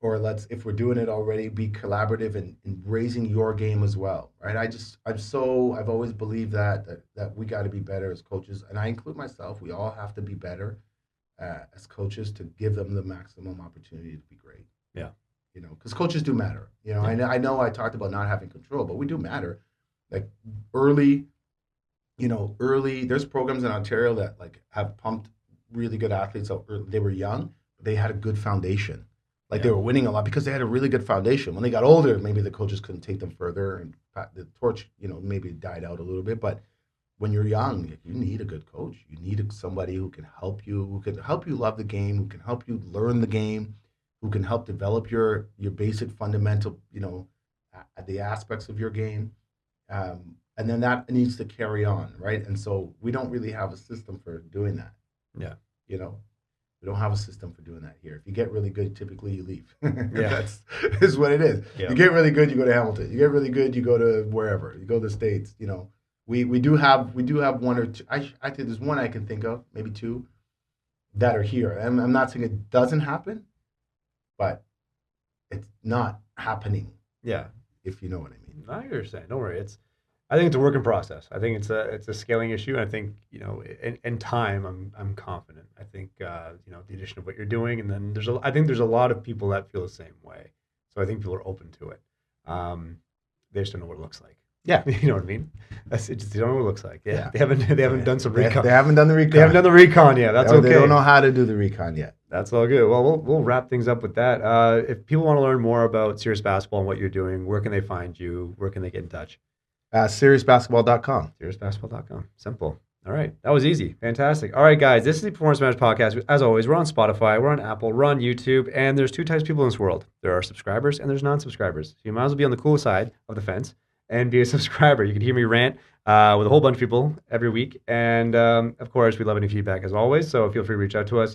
C: or if we're doing it already, be collaborative in raising your game as well, right? I've always believed that we got to be better as coaches, and I include myself. We all have to be better as coaches to give them the maximum opportunity to be great.
B: Yeah.
C: Because coaches do matter.
B: Yeah.
C: I know I talked about not having control, but we do matter. Like early, there's programs in Ontario that like have pumped really good athletes out. They were young, but they had a good foundation. Like they were winning a lot because they had a really good foundation. When they got older, maybe the coaches couldn't take them further, and the torch, maybe died out a little bit. But when you're young, you need a good coach. You need somebody who can help you, love the game, who can help you learn the game, who can help develop your basic fundamental, the aspects of your game. And then that needs to carry on, right? And so we don't really have a system for doing that.
B: Yeah.
C: We don't have a system for doing that here. If you get really good, typically you leave.
B: Yeah.
C: That's what it is.
B: Yeah.
C: You get really good, you go to Hamilton. You get really good, you go to wherever. You go to the States. We do have one or two. I think there's one I can think of, maybe two, that are here. I'm not saying it doesn't happen, but it's not happening.
B: Yeah.
C: If you know what I mean.
B: I hear what you're saying. Don't worry. I think it's a work in process. I think it's a scaling issue. And I think, in time, I'm confident. I think, the addition of what you're doing, and then I think there's a lot of people that feel the same way. So I think people are open to it. They just don't know what it looks like.
C: Yeah.
B: You know what I mean? They don't know what it looks like. Yeah.
C: Yeah.
B: They haven't done some recon.
C: They haven't done the recon.
B: They haven't done the recon yet. That's okay.
C: They don't know how to do the recon yet.
B: That's all good. Well, we'll wrap things up with that. If people want to learn more about Serious Basketball and what you're doing, where can they find you? Where can they get in touch?
C: SeriousBasketball.com.
B: SeriousBasketball.com. Simple. All right. That was easy. Fantastic. All right, guys. This is the Performance Managed Podcast. As always, we're on Spotify, we're on Apple, we're on YouTube, and there's two types of people in this world. There are subscribers and there's non-subscribers. So you might as well be on the cool side of the fence and be a subscriber. You can hear me rant with a whole bunch of people every week. And, of course, we love any feedback as always, so feel free to reach out to us.